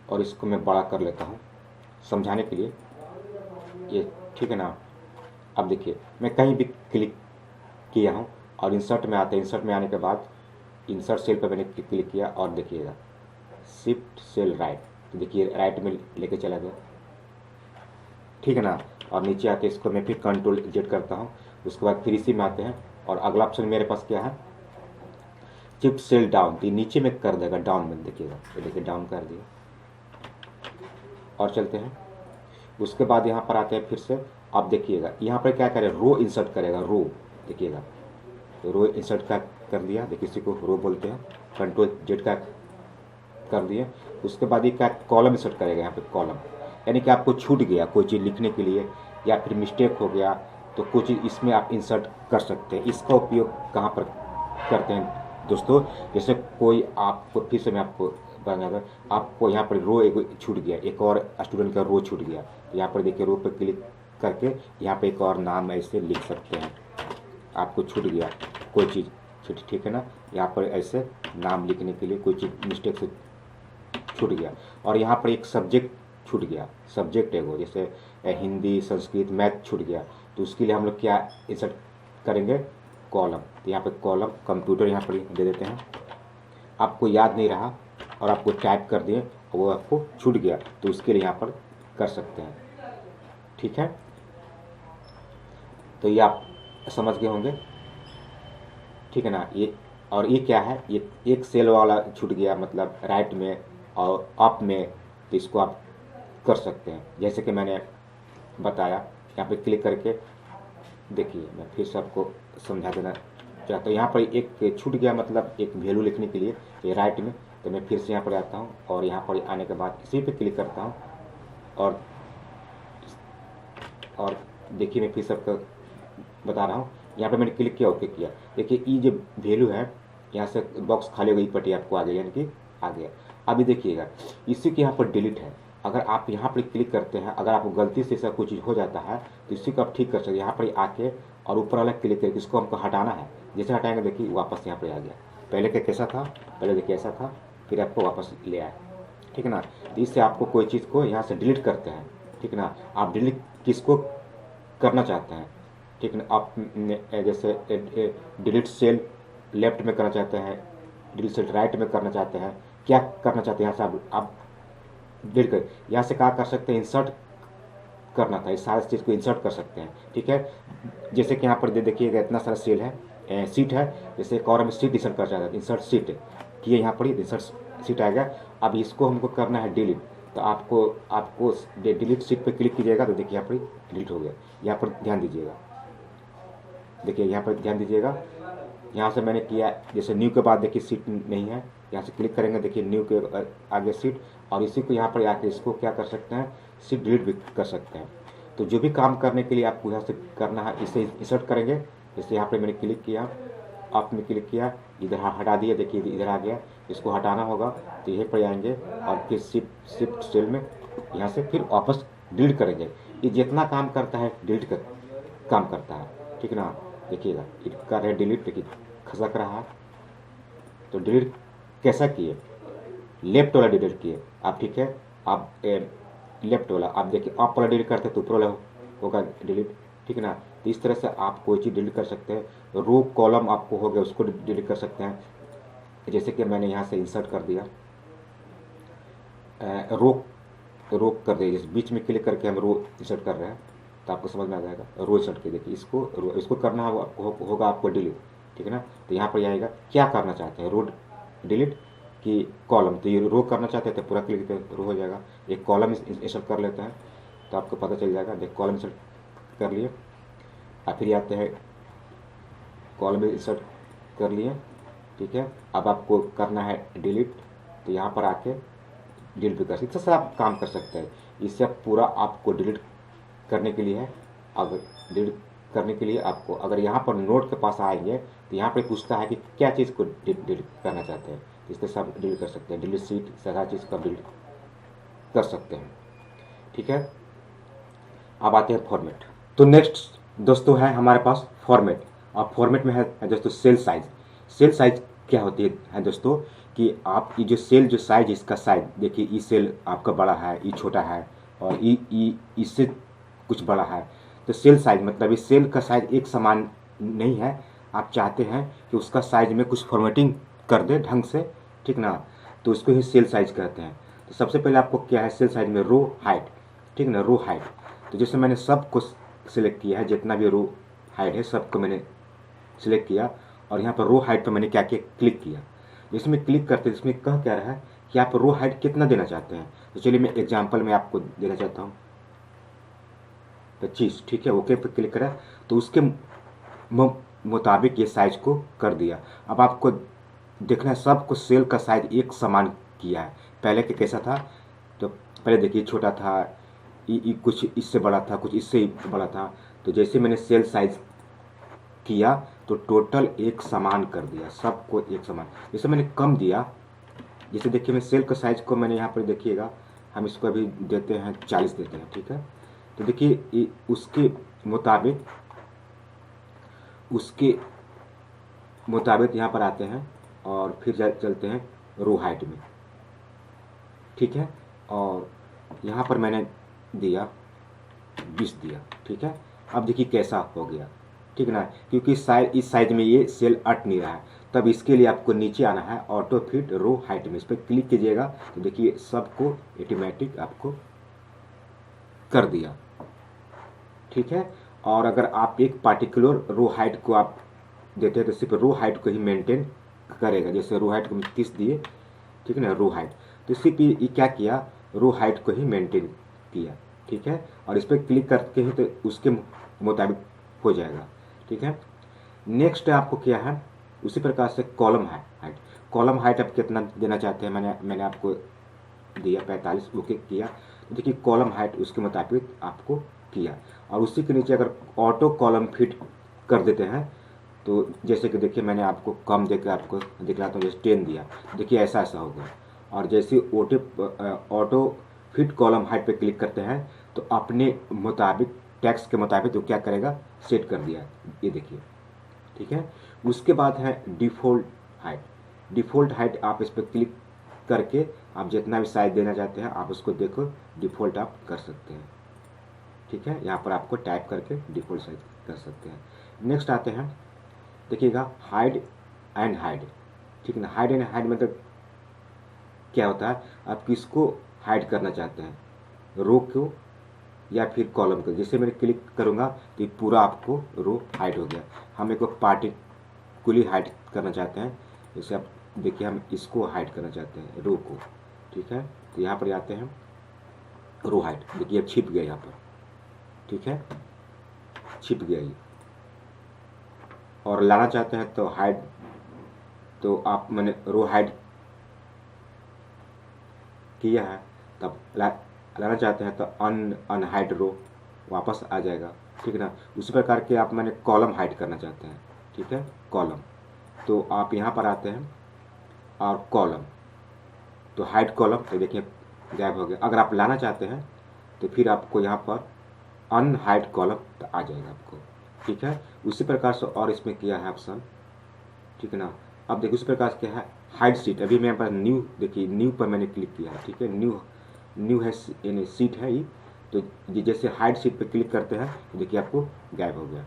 और इसको मैं बड़ा कर लेता हूँ समझाने के लिए ये, ठीक है ना। अब देखिए मैं कहीं भी क्लिक किया हूँ और इंसर्ट में आते हैं, इंसर्ट में आने के बाद इंसर्ट सेल पर मैंने क्लिक किया और देखिएगा शिफ्ट सेल राइट, तो देखिए राइट में लेके चला गया, ठीक है ना। और नीचे आके इसको मैं फिर कंट्रोल जेड करता हूँ, उसके बाद फिर इसी में आते हैं और अगला ऑप्शन मेरे पास क्या है शिफ्ट सेल डाउन, तो नीचे में कर देगा डाउन में, देखिएगा तो देखिए डाउन कर दिया। और चलते हैं, उसके बाद यहाँ पर आते हैं फिर से। आप देखिएगा यहाँ पर क्या करेगा रो इंसर्ट करेगा, रो देखिएगा तो रो इंसर्ट का कर दिया, देखिए इसी को रो बोलते हैं, कंट्रोल जेड का कर दिए। उसके बाद ये क्या कॉलम इंसर्ट करेगा, यहाँ पे कॉलम, यानी कि आपको छूट गया कोई चीज़ लिखने के लिए या फिर मिस्टेक हो गया तो कुछ चीज़ इसमें आप इंसर्ट कर सकते हैं। इसका उपयोग कहाँ पर करते हैं दोस्तों, जैसे कोई आपको फिर से मैं आपको बताऊंगा, आपको यहाँ पर रो एक छूट गया, एक और स्टूडेंट का रो छूट गया, तो यहाँ पर देखिए रो पर क्लिक करके यहाँ पे एक और नाम ऐसे लिख सकते हैं। आपको छूट गया कोई चीज़, ठीक है ना, यहाँ पर ऐसे नाम लिखने के लिए कोई चीज़ मिस्टेक से छूट गया। और यहाँ पर एक सब्जेक्ट छूट गया, सब्जेक्ट है वो, जैसे हिंदी संस्कृत मैथ छूट गया, तो उसके लिए हम लोग क्या इंसर्ट करेंगे कॉलम, तो यहाँ पर कॉलम कंप्यूटर यहाँ पर दे देते हैं। आपको याद नहीं रहा और आपको टाइप कर दिए वो आपको छूट गया, तो उसके लिए यहाँ पर कर सकते हैं। ठीक है, तो ये आप समझ गए होंगे, ठीक है ना। ये और ये क्या है, ये एक सेल वाला छूट गया मतलब राइट में और अप में, तो इसको आप कर सकते हैं जैसे कि मैंने बताया। यहाँ पे क्लिक करके देखिए मैं फिर से आपको समझा देना चाहता हूँ। यहाँ पर एक छूट गया मतलब एक वैल्यू लिखने के लिए ये राइट में, तो मैं फिर से यहाँ पर आता हूँ और यहाँ पर आने के बाद इसी पे क्लिक करता हूँ और देखिए मैं फिर से आपको बता रहा हूँ। यहाँ पे मैंने क्लिक किया, ओके किया, देखिए ये जो वैल्यू है यहाँ से बॉक्स खाली हो गई, पट्टी आपको आ गई, यानी कि आ गया। अभी देखिएगा इसी के यहाँ पर डिलीट है, अगर आप यहाँ पर क्लिक करते हैं, अगर आपको गलती से ऐसा कुछ हो जाता है तो इसी को आप ठीक कर सकते हैं। यहाँ पर आके और ऊपर वाला क्लिक करके इसको हमको हटाना है, जैसे हटाएंगे देखिए वापस यहाँ पर आ गया। पहले का कैसा था, पहले देखिए ऐसा था, फिर आपको वापस ले आए, ठीक है ना। तो इससे आपको कोई चीज़ को यहाँ से डिलीट करते हैं, ठीक है ना। आप डिलीट किसको करना चाहते हैं, ठीक है, आप जैसे डिलीट सेल लेफ्ट में करना चाहते हैं, डिलीट सेल राइट में करना चाहते हैं, क्या करना चाहते हैं, यहाँ से आप डिलीट कर, यहाँ से क्या कर सकते हैं इंसर्ट करना था, इस सारे चीज़ को इंसर्ट कर सकते हैं। ठीक है, जैसे कि यहाँ पर देखिएगा इतना सारा सेल है, सीट है, जैसे एक और हम सीट इंसर्ट कर चाहते हैं, इंसर्ट सीट किए, यहाँ पर इंसर्ट सीट आएगा। अब इसको हमको करना है डिलीट, तो आपको डिलीट सीट पर क्लिक कीजिएगा तो देखिए यहाँ पर डिलीट हो गया। यहाँ पर ध्यान दीजिएगा, देखिए यहाँ पर ध्यान दीजिएगा, यहाँ से मैंने किया, जैसे न्यू के बाद देखिए सीट नहीं है, यहाँ से क्लिक करेंगे देखिए न्यू के आगे सीट, और इसी को यहाँ पर आके इसको क्या कर सकते हैं सीट डिलीट भी कर सकते हैं। तो जो भी काम करने के लिए आपको यहाँ से करना है इसे इंसर्ट करेंगे। जैसे यहाँ पर मैंने क्लिक किया, आप में क्लिक किया, इधर हटा दिया, देखिए इधर आ गया, इसको हटाना होगा तो यहीं पर आएंगे और फिर शिफ्ट सेल में यहाँ से फिर वापस डिलीट करेंगे। ये जितना काम करता है डिलीट कर काम करता है, ठीक है ना। देखिएगा कर रहे डिलीट, देखिए खसक रहा है, तो डिलीट कैसा किए, लेफ्ट वाला डिलीट किए आप, ठीक है। आप लेफ्ट वाला आप देखिए अप वाला डिलीट करते तो ऊपर वाला होगा डिलीट, ठीक है ना। तो इस तरह से आप कोई चीज़ डिलीट कर सकते हैं। रो कॉलम आपको हो गया उसको डिलीट कर सकते हैं, जैसे कि मैंने यहाँ से इंसर्ट कर दिया, रो रो कर दे, जैसे बीच में क्लिक करके हम रो इंसर्ट कर रहे हैं तो आपको समझ में आ जाएगा। रो इंसर्ट के देखिए, इसको करना होगा आपको डिलीट, ठीक है ना। तो यहाँ पर आएगा क्या करना चाहते हैं, रो डिलीट कि कॉलम। तो ये रो करना चाहते हैं तो पूरा क्लिक करते रो हो जाएगा। एक कॉलम इंसर्ट कर लेते हैं तो आपको पता चल जाएगा। देख कॉलम इंसर्ट कर लिए, और फिर आते हैं कॉलम इंसर्ट कर लिए, ठीक है। अब आपको करना है डिलीट, तो यहाँ पर आके डिलीट भी कर सकते, इससे आप काम कर सकते हैं। इससे पूरा आपको डिलीट करने के लिए है। अगर डिलीट करने के लिए आपको अगर यहाँ पर नोट के पास आएंगे तो यहाँ पर पूछता है कि क्या चीज़ को डिलीट करना चाहते हैं, इससे सब डिलीट कर सकते हैं। डिलीट सीट सारा चीज़ का डिलीट कर सकते हैं, ठीक है। अब आते हैं फॉर्मेट। तो नेक्स्ट दोस्तों है हमारे पास फॉर्मेट, और फॉर्मेट में है दोस्तों सेल साइज। सेल साइज क्या होती है दोस्तों कि आप ये जो सेल जो साइज, इसका साइज देखिए, ई सेल आपका बड़ा है, ई छोटा है, और ई इससे कुछ बड़ा है। तो सेल साइज मतलब इस सेल का साइज एक समान नहीं है, आप चाहते हैं कि उसका साइज में कुछ फॉर्मेटिंग कर दे ढंग से, ठीक ना, तो उसको ही सेल साइज कहते हैं। तो सबसे पहले आपको क्या है सेल साइज में रो हाइट, ठीक ना, रो हाइट। तो जैसे मैंने सबको सिलेक्ट किया है, जितना भी रो हाइट है सबको मैंने सिलेक्ट किया, और यहाँ पर रो हाइट पर मैंने क्या किया क्लिक किया। इसमें क्लिक करते इसमें कह क्या रहा है कि आप रो हाइट कितना देना चाहते हैं। तो चलिए मैं एग्जांपल में आपको देना चाहता हूँ 25, ठीक है। ओके पर क्लिक करा तो उसके मुताबिक ये साइज को कर दिया। अब आपको देखना है सबको सेल का साइज एक समान किया है। पहले के कैसा था, तो पहले देखिए छोटा था, कुछ इससे बड़ा था, कुछ इससे बड़ा था। तो जैसे मैंने सेल साइज किया तो टोटल एक समान कर दिया, सबको एक समान। जैसे मैंने कम दिया, जैसे देखिए मैं सेल का साइज को मैंने यहाँ पर देखिएगा, हम इसको अभी देते हैं 40 देते हैं, ठीक है। तो देखिए उसके मुताबिक यहाँ पर आते हैं और फिर चलते हैं रो हाइट में, ठीक है। और यहाँ पर मैंने दिया 20 दिया, ठीक है। अब देखिए कैसा हो गया, ठीक है ना, क्योंकि इस साइज में ये सेल अट नहीं रहा है। तब इसके लिए आपको नीचे आना है ऑटो फिट रो हाइट में, इस पर क्लिक कीजिएगा तो देखिए सबको ऑटोमेटिक आपको कर दिया, ठीक है। और अगर आप एक पार्टिकुलर रो हाइट को आप देते हैं तो सिर्फ रो हाइट को ही मेंटेन करेगा। जैसे रो हाइट को 30 दिए, ठीक है ना, रो हाइट, तो सिर्फ ये क्या किया, रो हाइट को ही मेंटेन किया, ठीक है। और इस पर क्लिक करके ही तो उसके मुताबिक हो जाएगा, ठीक है। नेक्स्ट आपको क्या है, उसी प्रकार से कॉलम हाइट। कॉलम हाइट आप कितना देना चाहते हैं, मैंने आपको दिया 45, ओके किया। तो देखिए कॉलम हाइट उसके मुताबिक आपको किया। और उसी के नीचे अगर ऑटो कॉलम फिट कर देते हैं तो जैसे कि देखिए मैंने आपको कम देकर आपको दिखलाता हूँ, जैसे 10 दिया, देखिए ऐसा ऐसा होगा। और जैसे ऑटो फिट कॉलम हाइट पे क्लिक करते हैं तो अपने मुताबिक टैक्स के मुताबिक तो क्या करेगा सेट कर दिया, ये देखिए, ठीक है। उसके बाद है डिफ़ॉल्ट हाइट। डिफ़ॉल्ट हाइट आप इस पर क्लिक करके आप जितना भी साइज देना चाहते हैं आप उसको देखो डिफ़ॉल्ट आप कर सकते हैं, ठीक है। यहाँ पर आपको टाइप करके डिफ़ॉल्ट साइज कर सकते हैं। नेक्स्ट आते हैं, देखिएगा हाइड एंड हाइड, ठीक है ना। हाइड एंड हाइड मतलब क्या होता है, आप किसको हाइड करना चाहते हैं, रो को या फिर कॉलम को। जैसे मैंने क्लिक करूँगा तो पूरा आपको रो हाइड हो गया। हम एक पार्टिकुलरली हाइड करना चाहते हैं, जैसे आप देखिए हम इसको हाइड करना चाहते हैं रो को, ठीक है। तो यहाँ पर जाते हैं रो हाइड, देखिए अब छिप गया यहाँ पर, ठीक है, छिप गया ये। और लाना चाहते हैं तो हाइड, तो आप मैंने रो हाइड किया है, तब लाना चाहते हैं तो अनहाइड रो वापस आ जाएगा, ठीक है ना। उसी प्रकार के आप मैंने कॉलम हाइड करना चाहते हैं, ठीक है, कॉलम, तो आप यहाँ पर आते हैं और कॉलम, तो हाइड कॉलम, तो देखिए गायब हो गया। अगर आप लाना चाहते हैं तो फिर आपको यहाँ पर अनहाइड कॉलम तो आ जाएगा आपको, ठीक है। उसी प्रकार से और इसमें किया है ऑप्शन, ठीक है ना। अब देखिए उसी प्रकार से क्या है हाइड सीट, अभी मेरे पास न्यू, देखिए न्यू पर मैंने क्लिक किया है, ठीक है। न्यू है यानी सीट है ये, तो ये जैसे हाइड सीट पर क्लिक करते हैं तो देखिए आपको गायब हो गया,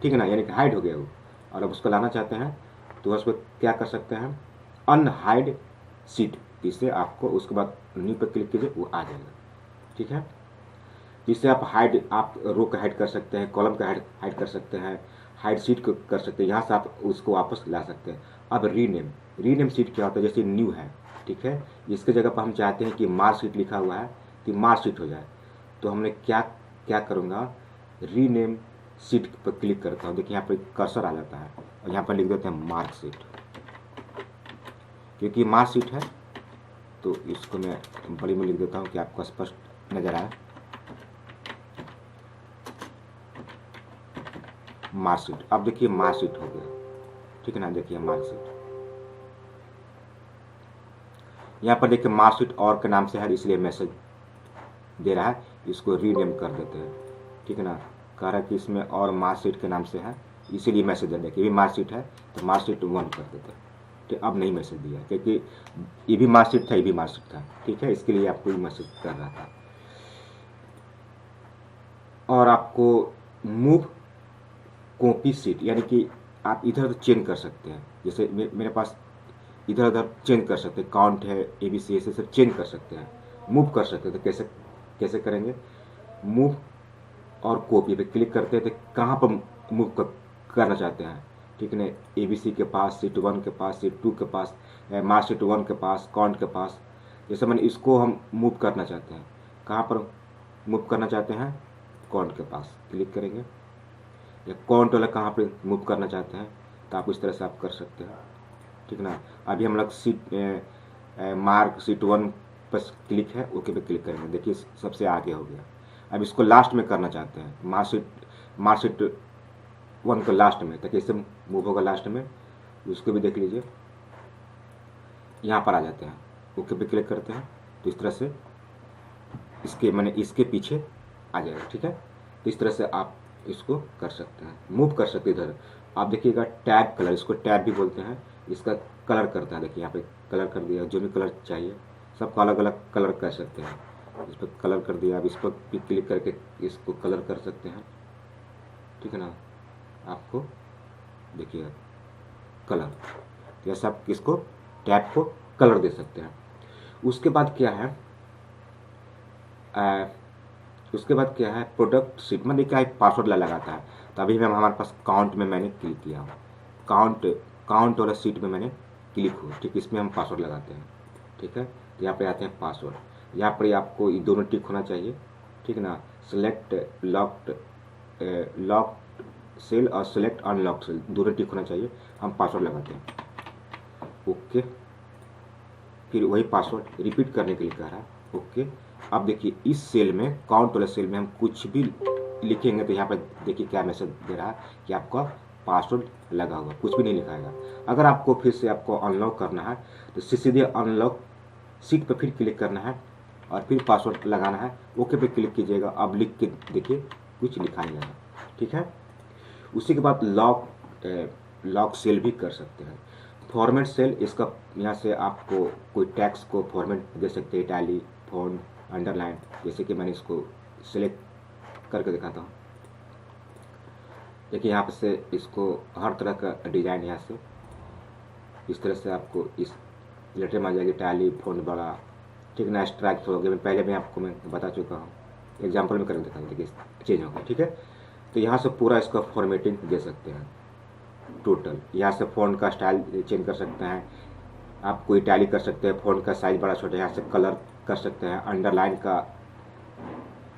ठीक है ना, यानी कि हाइड हो गया वो। और अब उसको लाना चाहते हैं तो उसको क्या कर सकते हैं, अनहाइड सीट, इसे आपको उसके बाद न्यू पर क्लिक कीजिए, वो आ जाएगा। ठीक है, जिससे आप रो का हाइड कर सकते हैं, कॉलम का हाइड कर सकते हैं, हाइड सीट को कर सकते हैं, यहाँ से आप उसको वापस ला सकते हैं। अब रीनेम सीट क्या होता है, जैसे न्यू है, ठीक है, इसके जगह पर हम चाहते हैं कि मार्क सीट लिखा हुआ है कि मार्क सीट हो जाए, तो हमने क्या क्या करूँगा, रीनेम सीट पर क्लिक करता हूँ। देखिए यहाँ पर कर्सर आ जाता है और यहाँ पर लिख देते हैं मार्क सीट, क्योंकि मार्क सीट है तो इसको मैं बड़ी में लिख देता हूँ कि आपको स्पष्ट नजर आए। मार्कशीट, अब देखिए मार्कशीट हो गया, ठीक है ना, देखिए मार्कशीट, यहाँ पर देखिए मार्कशीट और के नाम से है, इसलिए मैसेज दे रहा है, इसको रीनेम कर देते हैं। ठीक है ना, कह रहा है कि इसमें और मार्कशीट के नाम से है, इसीलिए मैसेज दे देखिए, ये भी मार्कशीट है तो मार्कशीट 1 कर देते हैं। ठीक, अब नहीं मैसेज दिया क्योंकि ये भी मार्कशीट था, ये भी मार्कशीट था। ठीक है, इसके लिए आपको ये मैसेज कर रहा था। और आपको मूव कॉपी सीट, यानी कि आप इधर उधर चेंज कर सकते हैं, जैसे मेरे पास इधर उधर चेंज कर सकते हैं, काउंट है, ABC, ऐसे सब चेंज कर सकते हैं, मूव कर सकते हैं। तो कैसे कैसे करेंगे, मूव और कॉपी पे क्लिक करते हैं, तो कहाँ पर मूव करना चाहते हैं। ठीक है ना, ABC के पास, सीट 1 के पास, सीट 2 के पास, मार्कशीट 1 के पास, काउंट के पास, जैसे मैंने इसको हम मूव करना चाहते हैं, कहाँ पर मूव करना चाहते हैं, काउंट के पास क्लिक करेंगे, या काउंट वाला कहाँ पर मूव करना चाहते हैं, तो आप इस तरह से आप कर सकते हैं। ठीक ना, अभी हम लोग मार्क सीट 1 पर क्लिक है, ओके पे क्लिक करेंगे, देखिए सबसे आगे हो गया। अब इसको लास्ट में करना चाहते हैं, मार्कशीट 1 को लास्ट में, तो कैसे मूव होगा लास्ट में, उसको भी देख लीजिए। यहाँ पर आ जाते हैं, ओके पे क्लिक करते हैं, तो इस तरह से इसके पीछे आ जाएगा। ठीक है, तो इस तरह से आप इसको कर सकते हैं, मूव कर सकते हैं। इधर आप देखिएगा टैब कलर, इसको टैब भी बोलते हैं, इसका कलर करता है। देखिए यहाँ पे कलर कर दिया, जो भी कलर चाहिए सबको अलग अलग कलर कर सकते हैं, इस पर कलर कर दिया। अब इस पर भी क्लिक करके इसको कलर कर सकते हैं। ठीक है ना, आपको देखिएगा कलर, जैसे आप इसको टैब को कलर दे सकते हैं। उसके बाद क्या है, प्रोडक्ट सीट में देखिए पासवर्ड लगाता है। तो अभी मैं हमारे पास काउंट में मैंने क्लिक किया हूँ, काउंट और सीट में मैंने क्लिक हो। ठीक, इसमें हम पासवर्ड लगाते हैं। ठीक है, तो यहाँ पे आते हैं पासवर्ड, यहाँ पर आपको ये दोनों टिक होना चाहिए। ठीक है ना, सेलेक्ट लॉक्ड सेल और सेलेक्ट अनलॉक्ड सेल, दोनों टिक होना चाहिए। हम पासवर्ड लगाते हैं, ओके, फिर वही पासवर्ड रिपीट करने के लिए कह रहा है, ओके। अब देखिए इस सेल में, काउंट वाले सेल में हम कुछ भी लिखेंगे तो यहाँ पर देखिए क्या मैसेज दे रहा है कि आपका पासवर्ड लगा हुआ, कुछ भी नहीं लिखाएगा। अगर आपको फिर से आपको अनलॉक करना है तो सीधे अनलॉक सीट पर फिर क्लिक करना है और फिर पासवर्ड लगाना है, ओके पे क्लिक कीजिएगा। अब लिख के देखिए कुछ लिखा नहीं है। ठीक है, उसी के बाद लॉक सेल भी कर सकते हैं। फॉर्मेट सेल, इसका यहाँ से आपको कोई टैक्स को फॉर्मेट दे सकते हैं, टैली, फॉन्ट, अंडरलाइन, जैसे कि मैंने इसको सिलेक्ट करके दिखाता हूँ। देखिए यहाँ से इसको हर तरह का डिज़ाइन यहाँ से इस तरह से आपको इस लेटर में आ जाएगी, टैली, फॉन्ट बड़ा। ठीक ना, स्ट्राइक हो गया, पहले मैं आपको बता चुका हूँ, एग्जाम्पल में करके दिखा दूँ। देखिए चेंज हो गया। ठीक है, तो यहाँ से पूरा इसका फॉर्मेटिंग दे सकते हैं टोटल। यहाँ से फ़ॉन्ट का स्टाइल चेंज कर सकते हैं, आप कोई टैली कर सकते हैं, फ़ॉन्ट का साइज बड़ा छोटा, यहाँ से कलर कर सकते हैं, अंडरलाइन का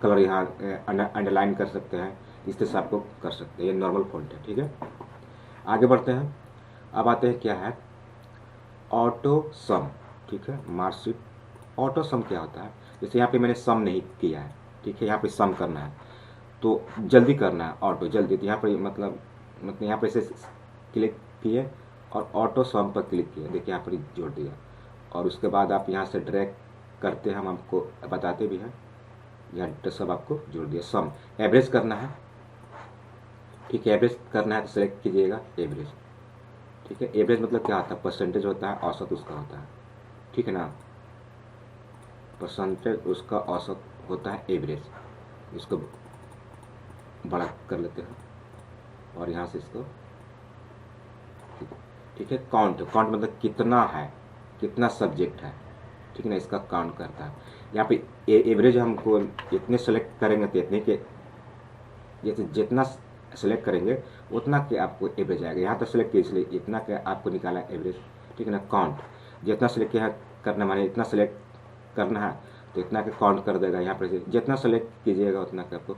कलर यहाँ अंडरलाइन कर सकते हैं, इस तरह से आपको कर सकते हैं। ये नॉर्मल फ़ॉन्ट है। ठीक है, आगे बढ़ते हैं। अब आते हैं क्या है, ऑटो सम। ठीक है, मार्कशीट ऑटो सम क्या होता है, जैसे यहाँ पे मैंने सम नहीं किया है। ठीक है, यहाँ पे सम करना है तो जल्दी करना है, ऑटो जल्दी, तो यहाँ पर मतलब यहाँ पर ऐसे क्लिक किए और ऑटो सम पर क्लिक किया, देखिए यहाँ पर जोड़ दिया। और उसके बाद आप यहाँ से ड्रैग करते हैं, हम आपको बताते भी हैं, यहाँ सब आपको जोड़ दिया। सम एवरेज करना है। ठीक है, एवरेज करना है तो सेलेक्ट कीजिएगा एवरेज। ठीक है, एवरेज मतलब क्या होता है, परसेंटेज होता है, औसत उसका होता है। ठीक है ना, परसेंटेज उसका औसत होता है एवरेज। इसको बड़ा कर लेते हैं और यहाँ से इसको, ठीक है, काउंट मतलब कितना है, कितना सब्जेक्ट है। ठीक है ना, इसका काउंट करता है। यहाँ पे एवरेज हमको इतने सेलेक्ट करेंगे तो इतने के, जैसे जितना सेलेक्ट करेंगे उतना के आपको एवरेज आएगा। यहाँ तक सेलेक्ट किया इसलिए इतना के आपको निकाला एवरेज, ठीक है ना। काउंट जितना सेलेक्ट किया करना, माने इतना सेलेक्ट करना है तो इतना के काउंट कर देगा। यहाँ पर जितना सेलेक्ट कीजिएगा उतना के आपको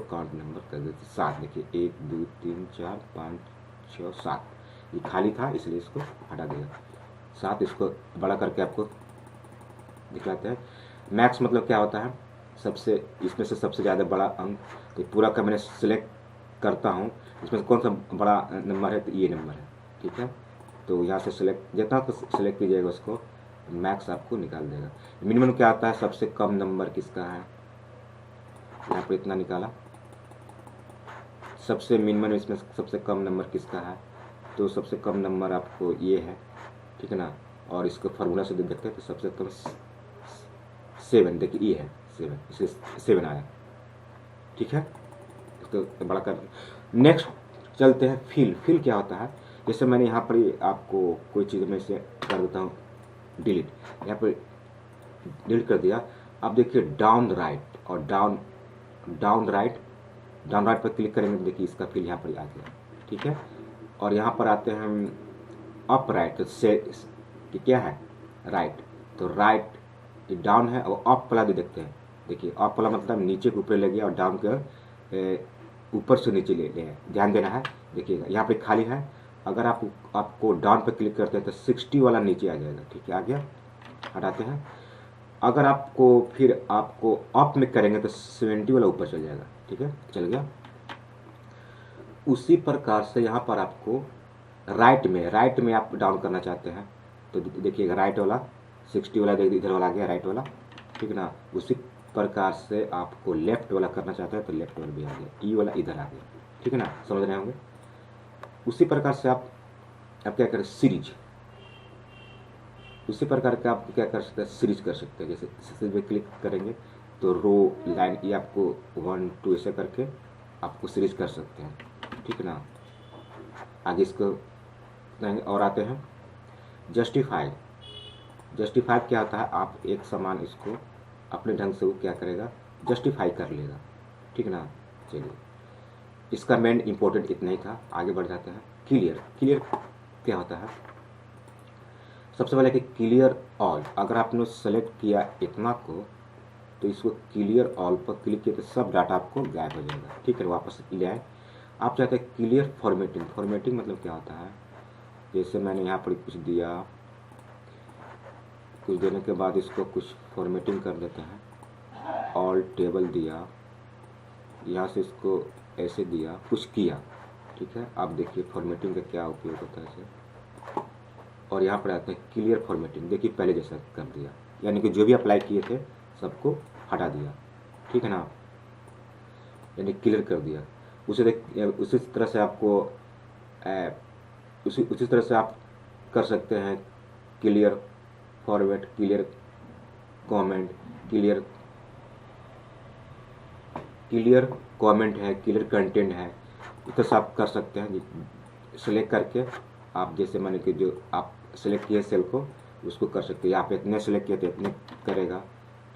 काउंट नंबर कर देते। 7 देखिए, 1 2 3 4 5 6 7, ये खाली था इसलिए इसको हटा देगा। 7 इसको बड़ा करके आपको दिखलाते हैं। मैक्स मतलब क्या होता है, सबसे इसमें से सबसे ज़्यादा बड़ा अंक। तो पूरा का मैंने सिलेक्ट करता हूँ, इसमें से कौन सा बड़ा नंबर है, तो ये नंबर है, ठीक है। तो यहाँ से सिलेक्ट जितना तो सिलेक्ट कीजिएगा उसको मैक्स आपको निकाल देगा। मिनिमम क्या आता है, सबसे कम नंबर किसका है, यहाँ पर इतना निकाला। सबसे मिनिमम इसमें सबसे कम नंबर किसका है, तो सबसे कम नंबर आपको ये है, ठीक है ना। और इसको फार्मूला से देखते हैं तो सबसे कम 7, देखिए ये है 7, इसलिए 7 आया, ठीक है। इसको बड़ा कर। नेक्स्ट चलते हैं फिल क्या होता है। जैसे मैंने यहाँ पर आपको कोई चीज़ में से कर देता हूँ डिलीट, यहाँ पर डिलीट कर दिया। अब देखिए डाउन राइट और डाउन राइट पर क्लिक करेंगे तो देखिए इसका फिल यहाँ पर आ गया, ठीक है। और यहाँ पर आते हैं हम अप राइट, तो से क्या है राइट, तो राइट डाउन है और अप वाला भी देखते हैं। देखिए अप वाला मतलब नीचे के ऊपर ले गया और डाउन के ऊपर से नीचे ले गया, ध्यान देना है। देखिएगा यहाँ पे खाली है, अगर आपको डाउन पे क्लिक करते हैं तो 60 वाला नीचे आ जाएगा, ठीक है, आ गया, हटाते हैं। अगर आपको अप में करेंगे तो 70 वाला ऊपर चल जाएगा, ठीक है, चल गया। उसी प्रकार से यहाँ पर आपको राइट में आप डाउन करना चाहते हैं तो देखिएगा राइट वाला 60 वाला इधर वाला आ गया, राइट वाला, ठीक है ना। उसी प्रकार से आपको लेफ्ट वाला करना चाहते हैं तो लेफ्ट वाला भी आ गया, ई वाला इधर आ गया, ठीक है ना, समझ रहे होंगे। उसी प्रकार से आप क्या करें, सीरीज, उसी प्रकार का आप क्या कर सकते हैं, सीरीज कर सकते हैं। जैसे सीरीज पे क्लिक करेंगे तो रो लाइन ये आपको 1 2 ऐसे करके आपको सीरीज कर सकते हैं, ठीक है ना। आगे इसको और आते हैं जस्टिफाई क्या होता है, आप एक समान इसको अपने ढंग से वो क्या करेगा, जस्टिफाई कर लेगा, ठीक है ना। चलिए इसका मेन इंपॉर्टेंट इतना ही था, आगे बढ़ जाते हैं। क्लियर क्या होता है, सबसे पहले कि क्लियर ऑल, अगर आपने सेलेक्ट किया इतना को तो इसको क्लियर ऑल पर क्लिक किया तो सब डाटा आपको गायब हो जाएगा, ठीक है, वापस ले आए। आप चाहते हैं क्लियर फॉर्मेटिंग मतलब क्या होता है, जैसे मैंने यहाँ पर कुछ दिया, कुछ देने के बाद इसको कुछ फॉर्मेटिंग कर देते हैं। ऑल टेबल दिया, यहाँ से इसको ऐसे दिया, कुछ किया, ठीक है। आप देखिए फॉर्मेटिंग का क्या उपयोग होता है इसे। और यहाँ पर आते हैं क्लियर फॉर्मेटिंग, देखिए पहले जैसा कर दिया, यानी कि जो भी अप्लाई किए थे सबको हटा दिया, ठीक है ना, यानी क्लियर कर दिया। उसी तरह से आपको उसी तरह से आप कर सकते हैं clear format, clear comment, clear comment है, क्लियर कंटेंट है, इतना सब आप कर सकते हैं। सेलेक्ट करके आप जैसे मैंने कि जो आप सेलेक्ट किए सेल को उसको कर सकते हैं। आप इतने सेलेक्ट किए थे इतने करेगा,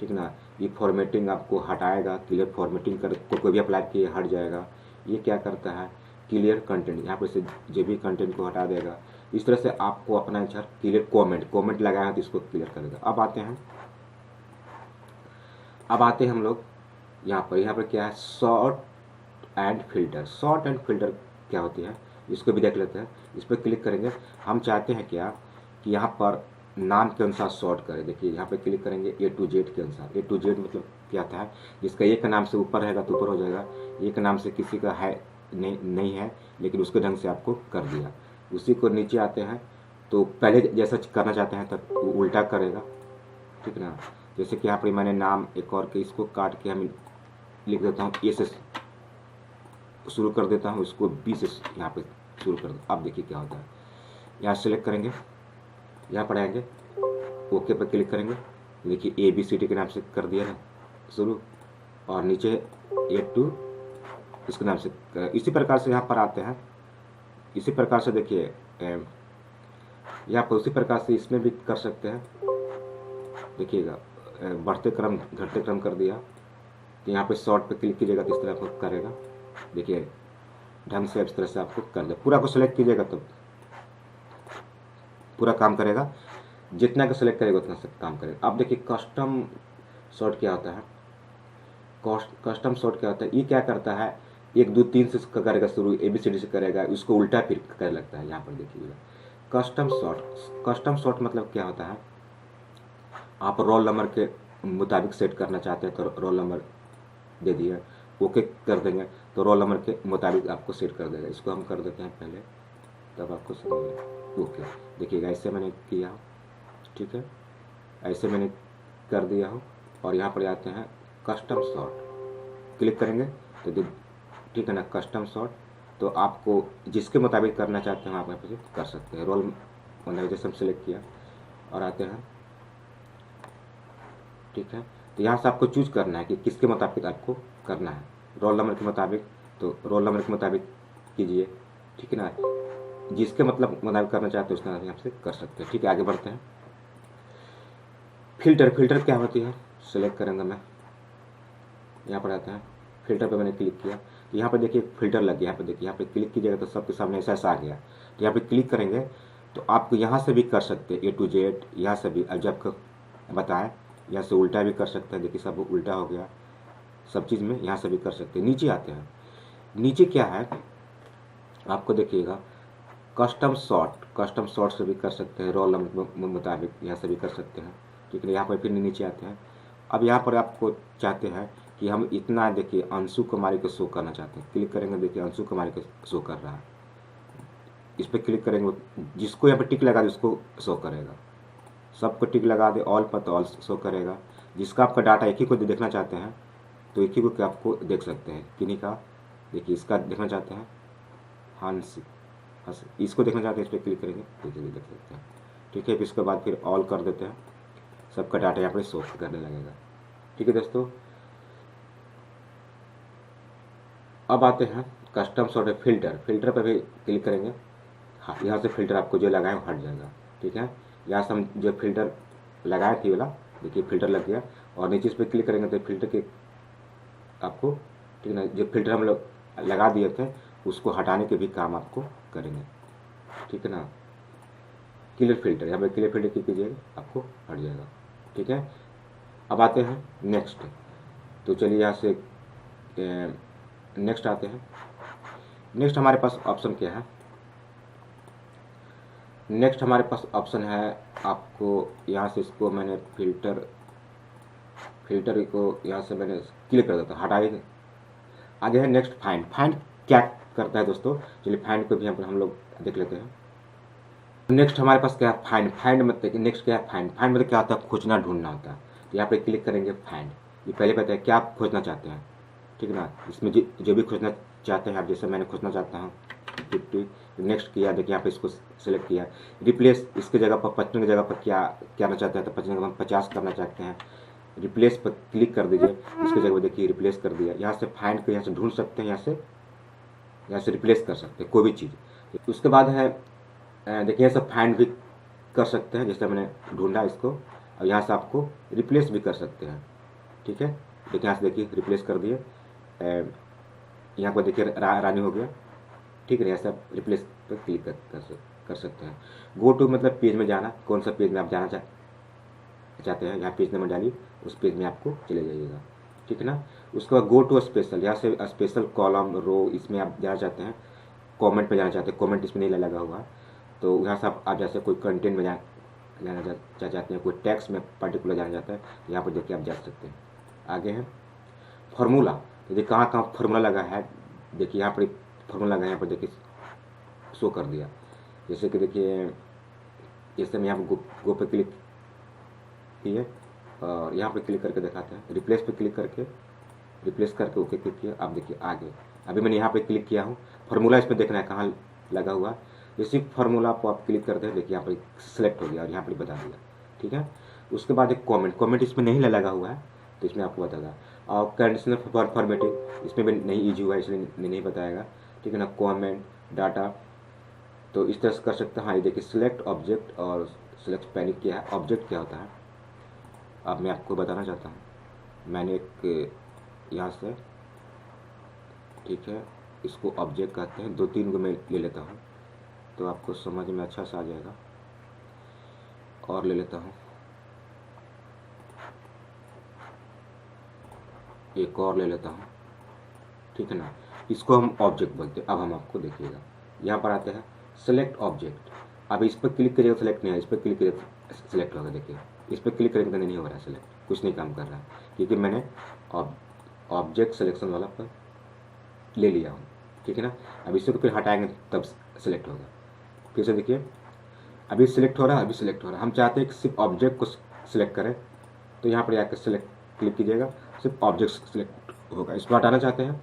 ठीक ना। ये फॉर्मेटिंग आपको हटाएगा, क्लियर फॉर्मेटिंग कर कोई भी अप्लाई किए हट जाएगा। ये क्या करता है, क्लियर कंटेंट, यहाँ पर से जो भी कंटेंट को हटा देगा। इस तरह से आपको अपना आंसर क्लियर कमेंट लगाया तो इसको क्लियर करेगा। अब आते हैं हम लोग यहाँ पर क्या है, सॉर्ट एंड फिल्टर क्या होती है इसको भी देख लेते हैं। इस पर क्लिक करेंगे, हम चाहते हैं क्या कि यहाँ पर नाम के अनुसार सॉर्ट करें। देखिए यहाँ पे क्लिक करेंगे A to Z के अनुसार। A to Z मतलब क्या था है, जिसका एक नाम से ऊपर रहेगा तो ऊपर हो जाएगा, एक नाम से किसी का है नहीं है लेकिन उसके ढंग से आपको कर दिया। उसी को नीचे आते हैं तो पहले जैसा करना चाहते हैं तब उल्टा करेगा, ठीक ना। जैसे कि यहाँ पर मैंने नाम एक और के इसको काट के हम लिख देता हूँ, A से शुरू कर देता हूँ, इसको B से यहाँ पे शुरू कर दो। अब देखिए क्या होता है, यहाँ सेलेक्ट करेंगे, यहाँ पर आएंगे, ओके पर क्लिक करेंगे, देखिए ABCD के नाम से कर दिया है शुरू, और नीचे A2 इसके नाम से। इसी प्रकार से यहाँ पर आते हैं, इसी प्रकार से देखिए यहाँ पर उसी प्रकार से इसमें भी कर सकते हैं। देखिएगा बढ़ते क्रम घटते क्रम कर दिया। तो यहाँ पे शॉर्ट पे क्लिक कीजिएगा तो इस तरह आपको करेगा। देखिए ढंग से इस तरह से आपको कर दे, पूरा को सेलेक्ट कीजिएगा तो पूरा काम करेगा। जितना का सेलेक्ट करेगा उतना से काम करेगा। अब देखिए कस्टम शॉर्ट क्या होता है, कस्टम शॉर्ट क्या होता है, ये क्या करता है 1 2 3 से करेगा शुरू, ABCD से करेगा, उसको उल्टा फिर करने लगता है। यहाँ पर देखिएगा कस्टम शॉर्ट मतलब क्या होता है, आप रोल नंबर के मुताबिक सेट करना चाहते हैं तो रोल नंबर दे दिए, ओके कर देंगे तो रोल नंबर के मुताबिक आपको सेट कर देगा। इसको हम कर देते हैं पहले, तब आपको समझ ओके। देखिएगा ऐसे मैंने किया, ठीक है, ऐसे मैंने कर दिया हूँ। और यहाँ पर आते हैं कस्टम शॉर्ट, क्लिक करेंगे तो ठीक है ना, कस्टम शॉर्ट। तो आपको जिसके मुताबिक करना चाहते हैं आप यहाँ पर कर सकते हैं। रोल मतलब जैसे हम सेलेक्ट किया और आते हैं, ठीक है। तो यहाँ से आपको चूज करना है कि किसके मुताबिक आपको करना है, रोल नंबर के मुताबिक तो रोल नंबर के मुताबिक कीजिए, ठीक है ना। जिसके मतलब मुताबिक करना चाहते हैं उसका यहाँ से कर सकते हैं। ठीक है, आगे बढ़ते हैं। फिल्टर क्या होती है, सेलेक्ट करेंगे मैं, यहाँ पर आते हैं फिल्टर पे मैंने क्लिक किया। यहाँ पे देखिए फिल्टर लग गया। यहाँ पे देखिए, यहाँ पे क्लिक कीजिएगा तो सबके सामने ऐसा आ गया। तो यहाँ पे क्लिक करेंगे तो आपको यहाँ से भी कर सकते हैं A to Z, यहाँ से भी अब जब बताएं, यहाँ से उल्टा भी कर सकते हैं। देखिए सब उल्टा हो गया, सब चीज़ में यहाँ से भी कर सकते हैं। नीचे आते हैं, नीचे क्या है आपको देखिएगा कस्टम शॉर्ट से भी कर सकते हैं, रोल नंबर मुताबिक यहाँ से भी कर सकते हैं, ठीक है। यहाँ पर फिर नीचे आते हैं। अब यहाँ पर आपको चाहते हैं कि हम इतना देखिए अंशु कुमारी को शो करना चाहते हैं, क्लिक करेंगे, देखिए अंशु कुमारी को शो कर रहा है। इस पर क्लिक करेंगे, जिसको यहाँ पर टिक लगा दे उसको शो करेगा, सबको टिक लगा दे ऑल पर तो ऑल शो करेगा। जिसका आपका डाटा एक ही को देखना चाहते हैं तो एक ही को आपको देख सकते हैं, किन्हीं का देखिए इसका देखना चाहते हैं हंस, इसको देखना चाहते हैं, इस पर क्लिक करेंगे तो देख सकते हैं, ठीक है। फिर इसके बाद फिर ऑल कर देते हैं, सबका डाटा यहाँ पर शो करने लगेगा, ठीक है दोस्तों। अब आते हैं कस्टम शॉर्ट फिल्टर पर भी क्लिक करेंगे। हाँ, यहाँ से फिल्टर आपको जो लगाए हट जाएगा, ठीक है। यहाँ से हम जो फिल्टर लगाए थे वाला देखिए फिल्टर लग गया। और नीचे इस पर क्लिक करेंगे तो फिल्टर के आपको, ठीक है ना, जो फिल्टर हम लोग लगा दिए थे उसको हटाने के भी काम आपको करेंगे, ठीक है ना। क्लियर फिल्टर, यहाँ पर क्लियर फिल्टर क्लिक कीजिएगा आपको हट जाएगा, ठीक है। अब आते हैं नेक्स्ट। तो चलिए यहाँ से नेक्स्ट आते हैं। नेक्स्ट हमारे पास ऑप्शन क्या है, नेक्स्ट हमारे पास ऑप्शन है आपको यहाँ से, इसको मैंने फिल्टर को यहाँ से मैंने क्लिक कर देता, हटाएंगे। आगे है नेक्स्ट फाइंड क्या करता है दोस्तों, चलिए फाइंड को भी यहाँ पर हम लोग देख लेते हैं। नेक्स्ट हमारे पास क्या है फाइंड मतलब नेक्स्ट क्या है फाइंड मतलब क्या होता है, खोजना ढूंढना होता है। तो यहाँ पे क्लिक करेंगे फाइंड, ये पहले पता है क्या आप खोजना चाहते हैं, ठीक है ना। इसमें जो भी खोजना चाहते हैं आप, जैसे मैंने खोजना चाहता हूँ 50, नेक्स्ट किया, देखिए यहाँ पे इसको सेलेक्ट किया। रिप्लेस, इसके जगह पर 55 की जगह पर क्या करना चाहते हैं तो 55 हम 50 करना चाहते हैं, रिप्लेस पर क्लिक कर दीजिए। इसकी जगह पर देखिए रिप्लेस कर दिया। यहाँ से फाइंड को यहाँ से ढूंढ सकते हैं, यहाँ से रिप्लेस कर सकते हैं कोई भी चीज़। उसके बाद है देखिए यहाँ से फाइंड भी कर सकते हैं, जैसे मैंने ढूंढा इसको, और यहाँ से आपको रिप्लेस भी कर सकते हैं, ठीक है। देखिए यहाँ से देखिए रिप्लेस कर दिए, यहाँ पर देखिए रानी हो गया, ठीक है। यहाँ से आप रिप्लेस पर क्लिक कर सकते हैं। गो टू मतलब पेज में जाना, कौन सा पेज में आप जाना चाहते हैं, यहाँ पेज नंबर डालिए, उस पेज में आपको चले जाइएगा, ठीक है ना। उसके बाद गो टू स्पेशल, यहाँ से स्पेशल कॉलम रो, इसमें आप जाना चाहते हैं, कमेंट पे जाना चाहते हैं, कमेंट इसमें नहीं लगा हुआ, तो यहाँ से आप जैसे कोई कंटेंट में जाना चाहते हैं, कोई टैक्स में पर्टिकुलर जाना चाहते हैं, तो यहाँ पर देखिए आप जा सकते हैं। आगे है फार्मूला, तो देखिए कहाँ कहाँ फार्मूला लगा है, देखिए यहाँ पर फार्मूला लगा है, यहाँ पर देखिए शो कर दिया। जैसे कि देखिए जैसे मैं यहाँ पर गो पे क्लिक किए और यहाँ पे क्लिक करके दिखाते हैं, रिप्लेस पे क्लिक करके ओके क्लिक किया। अब देखिए आगे, अभी मैंने यहाँ पे क्लिक किया हूँ, फार्मूला इसमें देखना है कहाँ लगा हुआ, इसी फार्मूला को आप क्लिक करते हैं, देखिए यहाँ पर सिलेक्ट हो गया और यहाँ पर बता दिया, ठीक है। उसके बाद एक कमेंट इसमें नहीं लगा हुआ है तो इसमें आपको बताएगा। और कंडीशनल फॉर्मेटिंग इसमें भी नहीं ईजी हुआ है इसलिए नहीं बताएगा, ठीक है ना। कमेंट डाटा तो इस तरह से कर सकते हैं। हाँ ये देखिए सिलेक्ट ऑब्जेक्ट और सिलेक्ट पैनिक क्या है, ऑब्जेक्ट क्या होता है, अब मैं आपको बताना चाहता हूँ, मैंने एक यहाँ से, ठीक है, इसको ऑब्जेक्ट कहते हैं, 2-3 को मैं ले लेता हूँ तो आपको समझ में अच्छा सा आ जाएगा। और ले लेता हूँ, एक और ले लेता हूँ, ठीक है ना, इसको हम ऑब्जेक्ट बोलते हैं। अब हम आपको देखिएगा, यहाँ पर आते हैं सेलेक्ट ऑब्जेक्ट। अब इस पर क्लिक करिएगा, सेलेक्ट नहीं है, इस पर क्लिक करिएगा सेलेक्ट होगा। देखिए इस पर क्लिक करेंगे तो नहीं हो रहा है सेलेक्ट, कुछ नहीं काम कर रहा है, क्योंकि मैंने ऑब्जेक्ट सिलेक्शन वाला पर ले लिया हूँ, ठीक है ना। अब इसे को फिर हटाएंगे तब सेलेक्ट होगा। फिर से देखिए, अभी सिलेक्ट हो रहा है, अभी सिलेक्ट हो रहा है। हम चाहते हैं कि सिर्फ ऑब्जेक्ट को सिलेक्ट करें, तो यहाँ पर आकर सिलेक्ट क्लिक कीजिएगा, सिर्फ ऑब्जेक्ट सिलेक्ट होगा। इसको हटाना चाहते हैं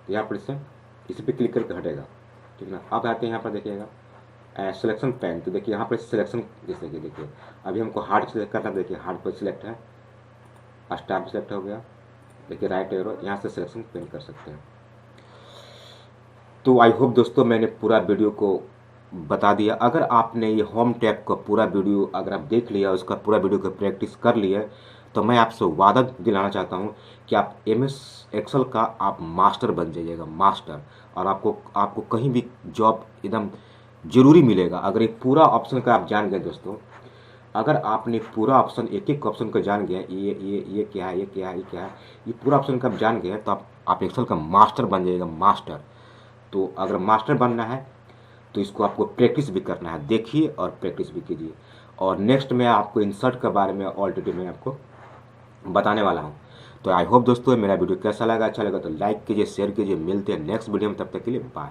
तो यहाँ पर इसी पे क्लिक करके हटेगा, ठीक है ना। अब आते हैं यहाँ पर देखिएगा सिलेक्शन पैन, तो देखिए यहाँ पर सिलेक्शन, जैसे कि देखिए अभी हमको हार्ड सेलेक्ट करना, देखिए हार्ड पर सिलेक्ट है, स्टार भी सिलेक्ट हो गया। देखिए राइट एरो, यहाँ से सिलेक्शन पैन कर सकते हैं। तो आई होप दोस्तों मैंने पूरा वीडियो को बता दिया। अगर आपने ये होम टैब का पूरा वीडियो अगर आप देख लिया, उसका पूरा वीडियो का प्रैक्टिस कर लिया, तो मैं आपसे वादा दिलाना चाहता हूँ कि आप MS एक्सेल का आप मास्टर बन जाइएगा, मास्टर। और आपको कहीं भी जॉब एकदम ज़रूरी मिलेगा अगर ये पूरा ऑप्शन का आप जान गए दोस्तों। अगर आपने पूरा ऑप्शन, एक एक ऑप्शन को जान गया, ये क्या है, ये क्या है, ये क्या है, ये पूरा ऑप्शन का आप जान गए, तो आप एक्सेल का मास्टर बन जाइएगा, मास्टर। तो अगर मास्टर बनना है तो इसको आपको प्रैक्टिस भी करना है, देखिए और प्रैक्टिस भी कीजिए। और नेक्स्ट में आपको इंसर्ट के बारे में ऑलरेडी मैं आपको बताने वाला हूँ। तो आई होप दोस्तों मेरा वीडियो कैसा लगा, अच्छा लगा तो लाइक कीजिए, शेयर कीजिए। मिलते हैं नेक्स्ट वीडियो में, तब तक के लिए बाय।